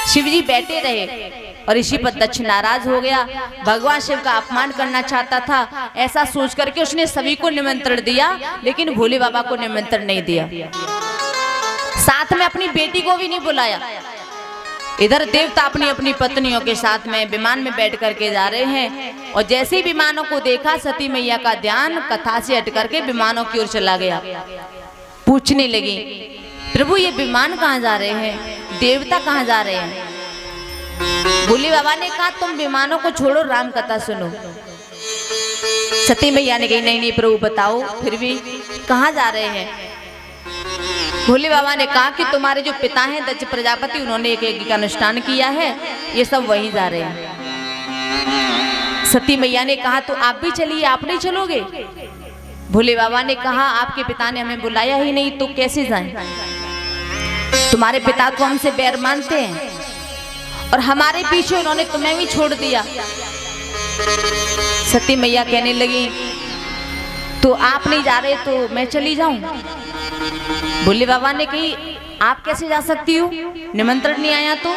शिवजी बैठे रहे और इसी पर दक्ष नाराज हो गया। भगवान शिव का अपमान करना चाहता था, ऐसा सोच करके उसने सभी को निमंत्रण दिया, लेकिन भोले बाबा को निमंत्रण नहीं दिया। साथ में अपनी बेटी को भी नहीं बुलाया। इधर देवता अपनी अपनी पत्नियों के साथ में विमान में बैठ करके जा रहे हैं और जैसे ही विमानों को देखा सती मैया का ध्यान कथा से हट करके विमानों की ओर चला गया। पूछने लगी, प्रभु ये विमान कहाँ जा रहे हैं, देवता कहाँ जा रहे हैं? भोले बाबा ने कहा तुम विमानों को छोड़ो, राम कथा सुनो। सती मैया ने कही नहीं नहीं प्रभु बताओ फिर भी कहाँ जा रहे हैं? भोले बाबा ने कहा कि तुम्हारे जो पिता हैं दक्ष प्रजापति, उन्होंने एक यज्ञ का अनुष्ठान किया है, ये सब वहीं जा रहे हैं। सती मैया ने कहा तो आप भी चलिए, आप नहीं चलोगे? भोले बाबा ने कहा आपके पिता ने हमें बुलाया ही नहीं तो कैसे जाएं? तुम्हारे पिता तो हमसे बैर मानते हैं और हमारे पीछे उन्होंने तुम्हें भी छोड़ दिया। सती मैया कहने लगी तो आप नहीं जा रहे तो मैं चली जाऊं? भोले बाबा ने कही आप कैसे जा सकती हो, निमंत्रण नहीं आया तो?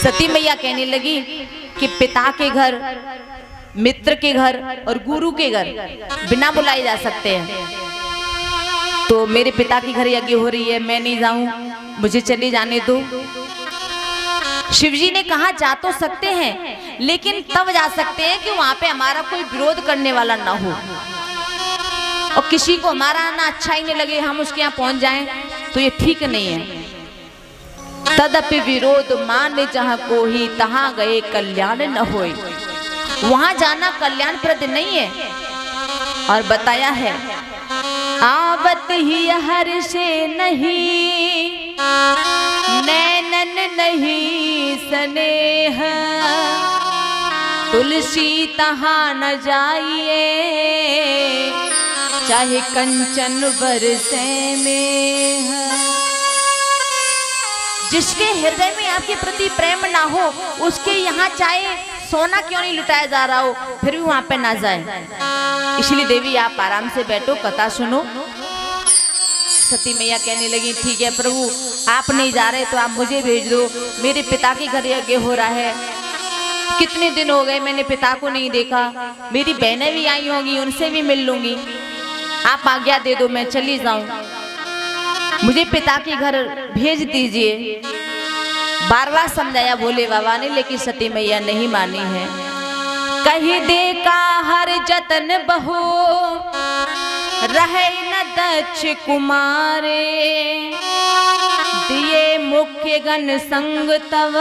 सती मैया कहने लगी कि पिता के घर, मित्र के घर और गुरु के घर बिना बुलाए जा सकते हैं। तो मेरे पिता के घर यज्ञ हो रही है, मैं नहीं जाऊं, मुझे चली जाने दो। शिवजी ने कहा जा तो सकते हैं, लेकिन तब जा सकते हैं कि वहां पे हमारा कोई विरोध करने वाला ना हो और किसी को हमारा आना अच्छा ही नहीं लगे, हम उसके यहाँ पहुंच जाएं तो ये ठीक नहीं है। तदपि विरोध मान जहाँ को ही तहाँ गए कल्याण न होए। वहां जाना कल्याणप्रद नहीं है। और बताया है आवत ही हर से नहीं, नैनन नहीं स्नेह, तुलसी तहाँ न जाइए, चाहे कंचन बरसे में है। जिसके हृदय में आपके प्रति प्रेम ना हो, उसके यहाँ चाहे सोना क्यों नहीं लुटाया जा रहा हो, फिर भी वहां पे ना जाए। इसलिए देवी आप आराम से बैठो, कथा सुनो। सती मैया कहने लगी ठीक है प्रभु आप नहीं जा रहे तो आप मुझे भेज दो, मेरे पिता के घर यज्ञ हो रहा है, कितने दिन हो गए मैंने पिता को नहीं देखा, मेरी बहनें भी आई होंगी उनसे भी मिल लूंगी, आप आज्ञा दे दो मैं चली जाऊं, मुझे पिता के घर भेज दीजिए। बार बार समझाया भोले बाबा ने, लेकिन सती मैया नहीं मानी है। कही दे का हर जतन बहो रहे न दक्ष कुमारे, दिए मुख्य गण संग तव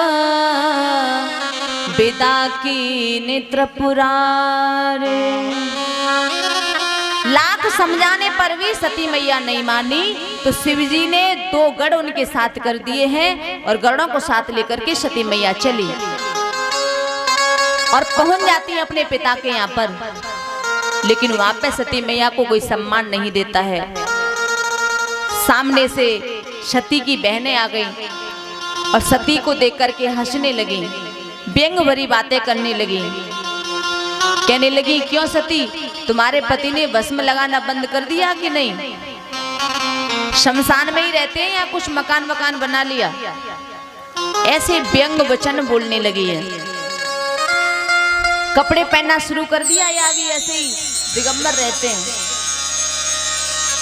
विदा की नेत्र पुरारे। लाख समझाने पर भी सती मैया नहीं मानी, तो शिव जी ने 2 गढ़ उनके साथ कर दिए हैं और गढ़ों को साथ लेकर के सती मैया चली और पहुंच जाती है अपने पिता के यहाँ पर। लेकिन वहां पे सती मैया को कोई सम्मान नहीं देता है। सामने से सती की बहनें आ गई और सती को देख करके हंसने लगी, व्यंग भरी बातें करने लगी। कहने लगी, क्यों सती, तुम्हारे पति ने भस्म लगाना बंद कर दिया कि नहीं? शमशान में ही रहते हैं या कुछ मकान वकान बना लिया? ऐसे व्यंग वचन बोलने लगी है। कपड़े पहनना शुरू कर दिया या अभी ऐसे ही दिगंबर रहते हैं?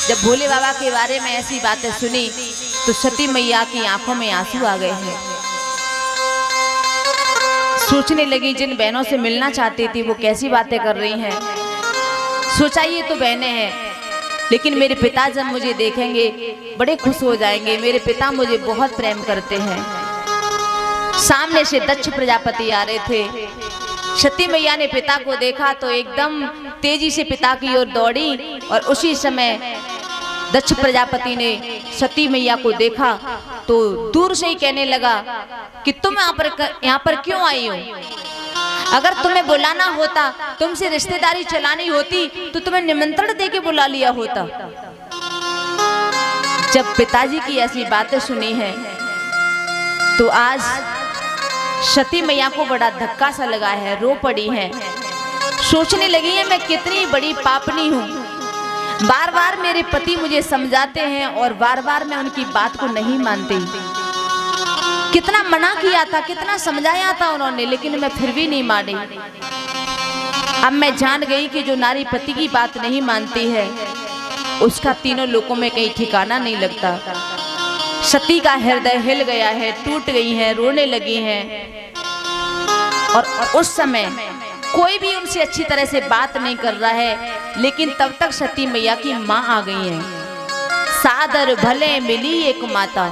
जब भोले बाबा के बारे में ऐसी बातें सुनी तो सती मैया की आंखों में आंसू आ गए हैं। सोचने लगी, जिन बहनों से मिलना चाहती थी वो कैसी बातें कर रही हैं। सोचा ये तो बहनें हैं, लेकिन मेरे पिता जब मुझे देखेंगे बड़े खुश हो जाएंगे, मेरे पिता मुझे बहुत प्रेम करते हैं। सामने से दक्ष प्रजापति आ रहे थे। सती मैया ने पिता को देखा तो एकदम तेजी से पिता की ओर दौड़ी और उसी समय दक्ष प्रजापति ने सती मैया को देखा तो दूर से ही कहने लगा कि तुम यहाँ पर क्यों आई हो? अगर तुम्हें बुलाना होता, तुमसे रिश्तेदारी चलानी होती तो तुम्हें निमंत्रण देके बुला लिया होता। जब पिताजी की ऐसी बातें सुनी हैं तो आज सती मैया को बड़ा धक्का सा लगा है, रो पड़ी है। सोचने लगी है, मैं कितनी बड़ी पापनी हूँ। बार बार मेरे पति मुझे समझाते हैं और बार बार मैं उनकी बात को नहीं मानती। कितना मना किया था, कितना समझाया था उन्होंने, लेकिन मैं फिर भी नहीं मानी। अब मैं जान गई कि जो नारी पति की बात नहीं मानती है उसका तीनों लोकों में कहीं ठिकाना नहीं लगता। सती का हृदय हिल गया है, टूट गई है, रोने लगी हैं। और उस समय कोई भी उनसे अच्छी तरह से बात नहीं कर रहा है, लेकिन तब तक सती मैया की माँ आ गई है। सादर भले मिली एक माता।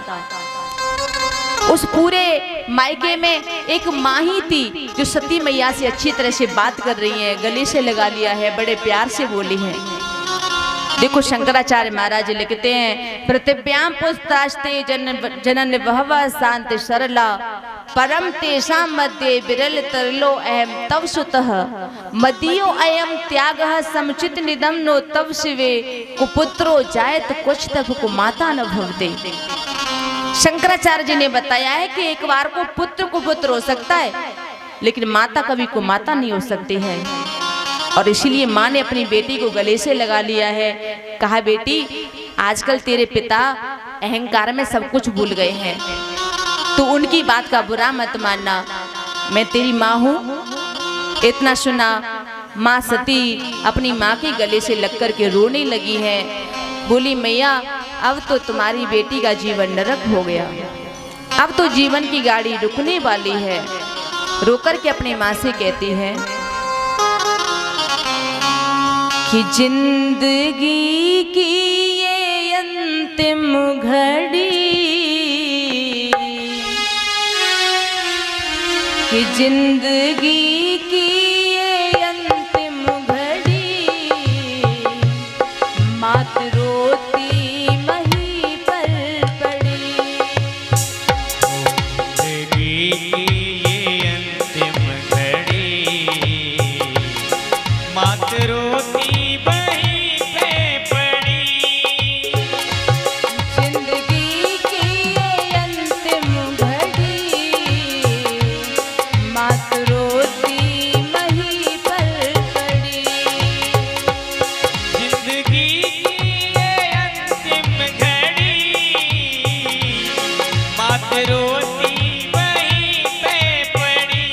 उस पूरे मायके में एक माँ ही थी जो सती मैया से अच्छी तरह से बात कर रही है, गले से लगा लिया है, बड़े प्यार से बोली है। देखो शंकराचार्य महाराज लिखते हैं, पृथिव्याम पुस्तास्ते जनन बहवा शांति सरला परम तेषा मध्य विरल तरलो अहम तव सुतः मदीयो अयम त्यागः समुचित निदम नो तव शिवे कुपुत्रो जायत कुछ तब कुमाता न भवते। शंकराचार्य जी ने बताया है कि एक बार को पुत्र हो सकता है, लेकिन माता कभी कुमाता नहीं हो सकती है। और इसीलिए माँ ने अपनी बेटी को गले से लगा लिया है। कहा, बेटी आजकल तेरे पिता अहंकार में सब कुछ भूल गए हैं, तो उनकी बात का बुरा मत मानना। मैं तेरी माँ हूँ। इतना सुना माँ सती अपनी माँ के गले से लग कर के रोने लगी है। बोली, मैया अब तो तुम्हारी बेटी का जीवन नरक हो गया, अब तो जीवन की गाड़ी रुकने वाली है। रोकर के अपनी माँ से कहती है कि जिंदगी की ये अंतिम घड़ी, कि जिंदगी की ये अंतिम घड़ी मात रोती मही पर पड़ी। जिंदगी की ये अंतिम घड़ी मात रोती वहीं पे पड़ी। जिंदगी की ये अंतिम घड़ी मात रोती वहीं पर पड़ी। जिंदगी की ये अंतिम घड़ी मात रोती वहीं पे पड़ी।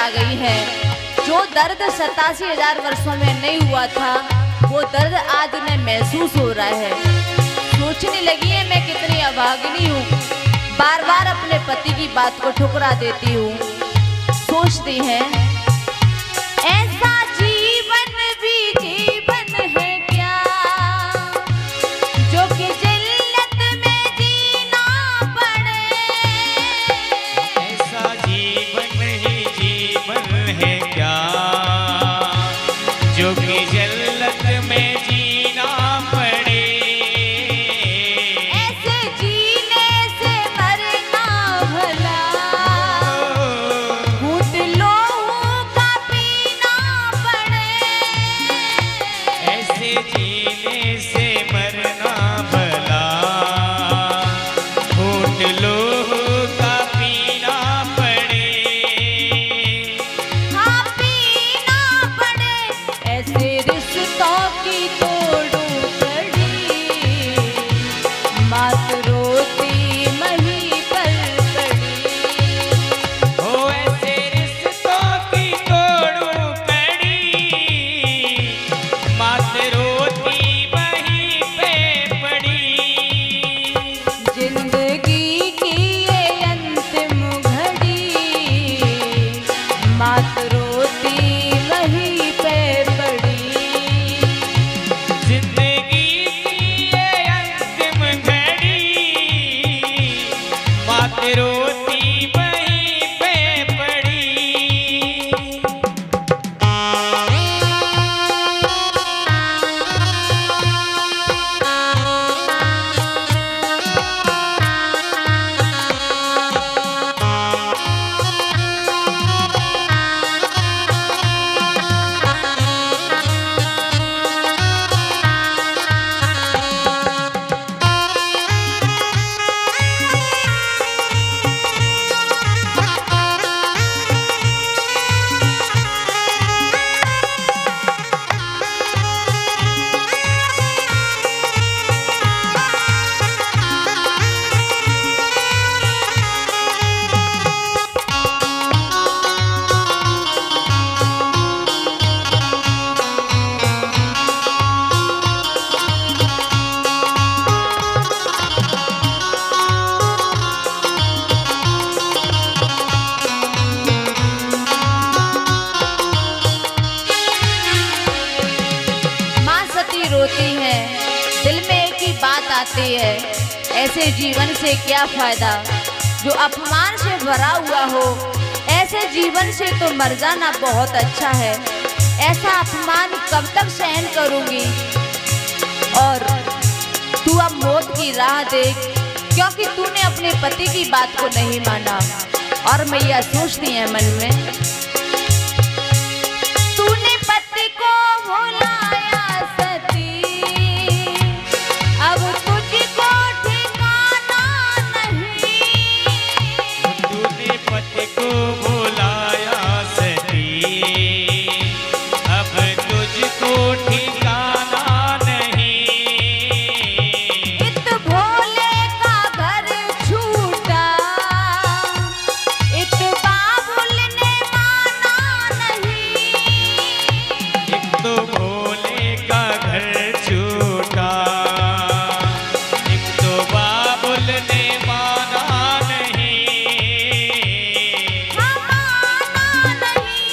आ गई है। जो दर्द 87,000 वर्षों में नहीं हुआ था, वो दर्द आज उन्हें महसूस हो रहा है। सोचने लगी है मैं कितनी अभागिनी हूँ, बार बार अपने पति की बात को ठुकरा देती हूँ। सोचती हैं ऐसा जीवन भी जीवन है क्या, जो कि जिल्लत में जीना पड़े। ऐसा जीवन ही जीवन है क्या, जो कि जिल्लत में जीना पड़े। ऐसे जीने से मरना भला, घूंट लोहू का पीना पड़े। ऐसे जीने से मरना भला, घूंट लोहू का पीना पड़े। हाँ पीना पड़े। ऐसे रिश्तों की तोड़ू कड़ी, मात रोती मही पर पड़ी। ओ ऐसे रिश्तों की तोड़ू कड़ी, मात रोती वहीं पे पड़ी। जिंदगी की ये अंतिम घड़ी, मात रोती वहीं पे पड़ी। जिंदगी की ये अंतिम घड़ी, मात रोती वहीं पे पड़ी। माँ सती रोती है, दिल में एक ही बात आती है, ऐसे जीवन से क्या फायदा जो अपमान से भरा हुआ हो। ऐसे जीवन से तो मर जाना बहुत अच्छा है। ऐसा अपमान कब तक सहन करूंगी। और तू अब मौत की राह देख, क्योंकि तूने अपने पति की बात को नहीं माना। और मैया सोचती है मन में, तूने पति को भुलाया सती, अब तुझको ठिकाना नहीं। तूने पति को बुलाया सती, अब तुझको ठिकाना नहीं। इत भोले का घर छूटा, इत बाबुल ने माना नहीं। एक तो भोले का घर छूटा, एक तो बाबुल ने माना नहीं। हाँ माना नहीं।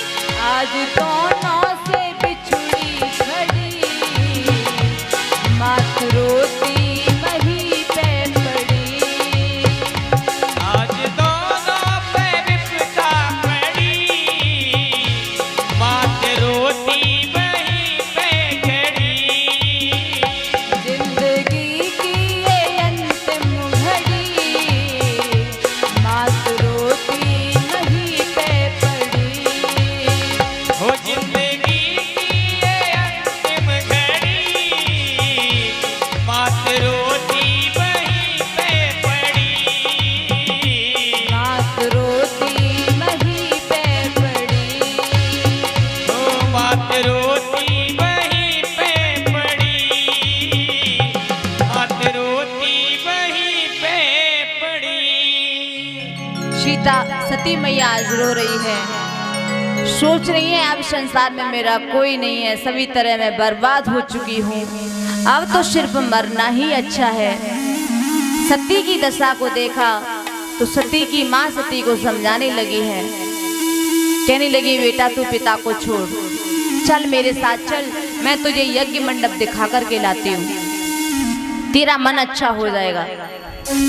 आज दोनों से बिछुड़ी खड़ी, मात रोती वहीं पे पड़ी। आज दोनों पे विपदा पड़ी, मात रोती वहीं पे खड़ी। जिंदगी की ये अंतिम घड़ी, मात रोती वहीं पे पड़ी। हो जिंदगी की ये अंतिम घड़ी, मात रोती वहीं पे पड़ी। मात रोती वहीं पे पड़ी। हो मात रोती वहीं पे पड़ी, मात रोती वहीं पे पड़ी। सीता सती मैया आज रो रही है। सोच रही है अब संसार में मेरा कोई नहीं है, सभी तरह मैं बर्बाद हो चुकी हूँ, अब तो सिर्फ मरना ही अच्छा है। सती की दशा को देखा तो सती की माँ सती को समझाने लगी है, कहने लगी बेटा तू पिता को छोड़, चल मेरे साथ चल, मैं तुझे यज्ञ मंडप दिखा करके लाती हूँ, तेरा मन अच्छा हो जाएगा।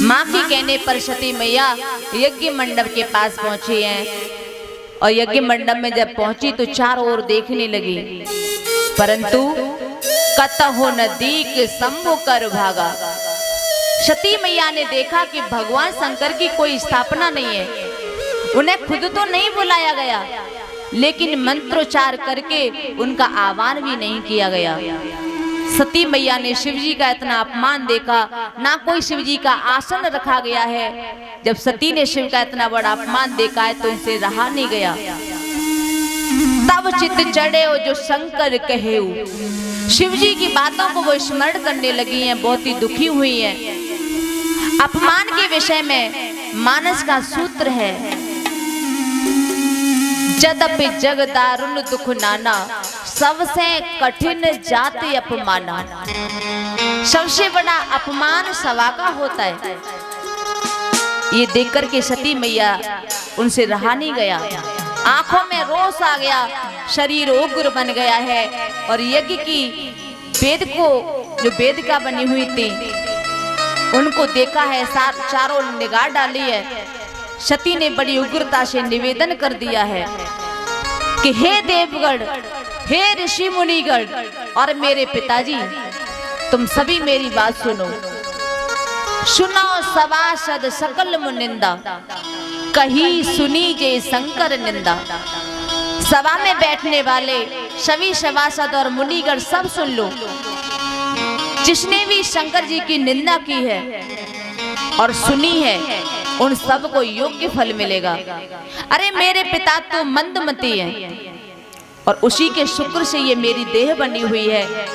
माँ के कहने पर सती मैया यज्ञ मंडप के पास पहुंची हैं और यज्ञ मंडप में जब पहुंची तो चारों ओर देखने लगी, परंतु कतहु नदीक शंभु कर भागा। सती मैया ने देखा कि भगवान शंकर की कोई स्थापना नहीं है, उन्हें खुद तो नहीं बुलाया गया, लेकिन मंत्रोच्चार करके उनका आह्वान भी नहीं किया गया। सती मैया ने शिवजी का इतना अपमान देखा, ना कोई शिवजी का आसन रखा गया है। जब सती ने शिव का इतना बड़ा अपमान देखा है तो इनसे रहा नहीं गया। तब चित चढ़े हो जो शंकर कहे, शिवजी की बातों को वो स्मरण करने लगी हैं, बहुत ही दुखी हुई हैं। अपमान के विषय में मानस का सूत्र है, जदपि जग दारुण दुख नाना, सबसे कठिन जाति अपमाना। सबसे बड़ा अपमान सवा का होता है। ये देख करके सती मैया उनसे रहा नहीं गया, आंखों में रोष आ गया, शरीर उग्र बन गया है और यज्ञ की वेद को जो वेदिका बनी हुई थी उनको देखा है, चारों निगाह डाली है। सती ने बड़ी उग्रता से निवेदन कर दिया है कि हे देवगण, हे ऋषि मुनिगण और मेरे पिताजी, तुम सभी मेरी बात सुनो। सुनो सभासद सकल मुनिंदा, कही सुनी जे शंकर निंदा। सभा में बैठने वाले सभी सभासद और मुनिगण सब सुन लो, जिसने भी शंकर जी की निंदा की है और सुनी है उन सब को योग्य फल मिलेगा। अरे मेरे पिता तो मंदमती हैं और उसी के शुक्र से ये मेरी देह बनी हुई है।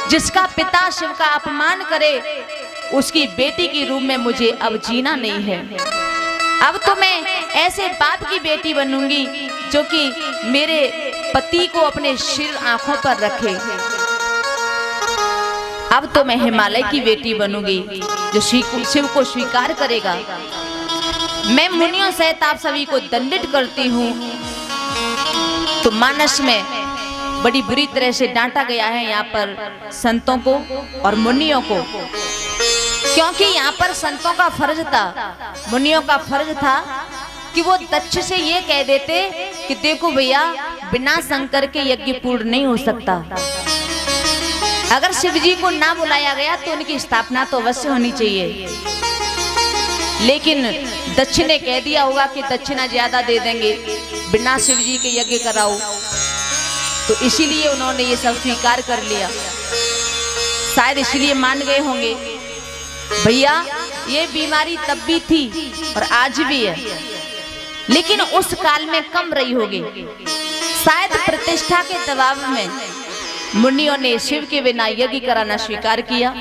जिसका पिता शिव का अपमान करे उसकी बेटी के रूप में मुझे अब जीना नहीं है। अब तो मैं ऐसे बाप की बेटी बनूंगी जो कि मेरे पति को अपने सिर आंखों पर रखे। अब तो मैं हिमालय की बेटी बनूंगी जो शिव को स्वीकार करेगा। मैं मुनियों सहित आप सभी को दंडित करती हूँ। तो मानस में बड़ी बुरी तरह से डांटा गया है यहाँ पर संतों को और मुनियों को, क्योंकि यहाँ पर संतों का फर्ज था, मुनियों का फर्ज था कि वो दक्ष से ये कह देते कि देखो भैया, बिना शंकर के यज्ञ पूर्ण नहीं हो सकता। अगर शिवजी को ना बुलाया गया तो उनकी स्थापना तो अवश्य होनी चाहिए, लेकिन दक्ष ने कह दिया होगा कि दक्षिणा ज्यादा दे देंगे, बिना शिवजी के यज्ञ कराओ, तो इसीलिए उन्होंने ये सब स्वीकार कर लिया। शायद इसलिए मान गए होंगे। भैया ये बीमारी तब भी थी और आज भी है, लेकिन उस काल में कम रही होगी। शायद प्रतिष्ठा के दबाव में मुनियों ने शिव के बिना यज्ञ कराना स्वीकार किया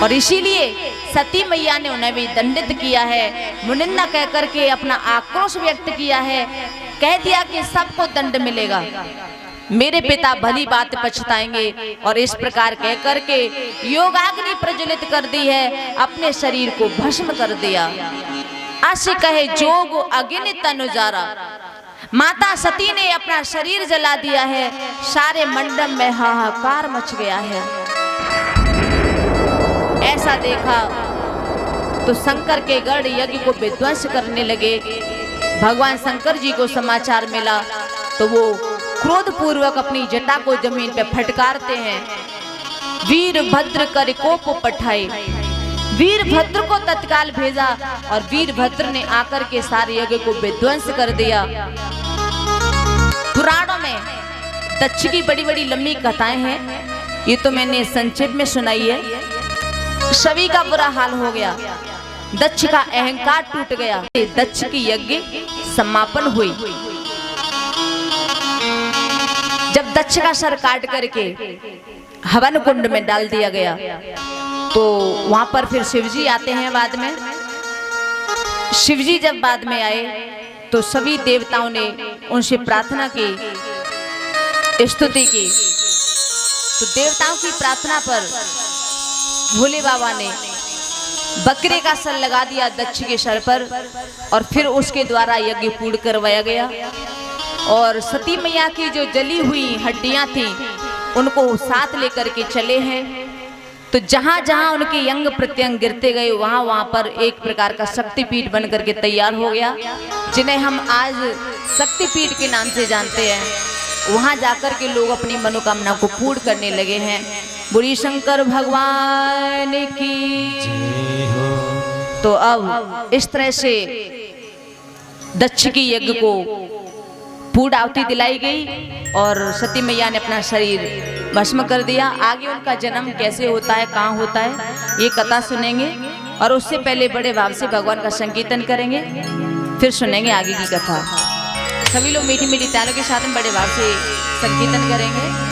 और इसीलिए सती मैया ने उन्हें भी दंडित किया है। मुनिंदा कह करके अपना आक्रोश व्यक्त किया है, कह दिया कि सबको दंड मिलेगा, मेरे पिता भली बात पछताएंगे। और इस प्रकार कह करके योगाग्नि प्रज्वलित कर दी है, अपने शरीर को भस्म कर दिया। अस कहे जोग अग्नि तनुजारा, माता सती ने अपना शरीर जला दिया है। सारे मंडप में हाहाकार मच गया है। ऐसा देखा तो शंकर के गढ़ यज्ञ को विध्वंस करने लगे। भगवान शंकर जी को समाचार मिला तो वो क्रोध पूर्वक अपनी जटा को जमीन पे फटकारते हैं। वीरभद्र कर कोप पठाए, वीरभद्र को तत्काल भेजा और वीरभद्र ने आकर के सारे यज्ञ को विध्वंस कर दिया। पुराणों में दक्ष की बड़ी बड़ी लंबी कथाएं हैं, ये तो मैंने संक्षेप में सुनाई है। सभी का बुरा हाल हो गया, दक्ष का अहंकार टूट गया। दक्ष की यज्ञ समापन हुई। जब दक्ष का सर काट करके हवन कुंड में डाल दिया गया तो वहां पर फिर शिवजी आते हैं। बाद में शिवजी जब बाद में आए तो सभी देवताओं ने उनसे प्रार्थना की, स्तुति की। तो देवताओं की प्रार्थना पर भोले बाबा ने बकरे का सर लगा दिया दक्ष के सर पर और फिर उसके द्वारा यज्ञ पूर्ण करवाया गया। और सती मैया की जो जली हुई हड्डियां थी उनको साथ लेकर के चले हैं। तो जहां जहां उनके अंग प्रत्यंग गिरते गए वहां वहां पर एक प्रकार का शक्तिपीठ बन करके तैयार हो गया, जिन्हें हम आज शक्तिपीठ के नाम से जानते हैं। वहां जाकर के लोग अपनी मनोकामना को पूर्ण करने लगे हैं। बुरी शंकर भगवान की। तो अब इस तरह से दक्ष की यज्ञ को पूर्ण आहुति दिलाई गई और सती मैया ने अपना शरीर भस्म कर दिया। आगे उनका जन्म कैसे होता है, कहाँ होता है, ये कथा सुनेंगे और उससे पहले बड़े भाव से भगवान का संकीर्तन करेंगे, फिर सुनेंगे आगे की कथा। सभी लोग मीठी मीठी तालियों के साथ में बड़े भाव से संकीर्तन करेंगे।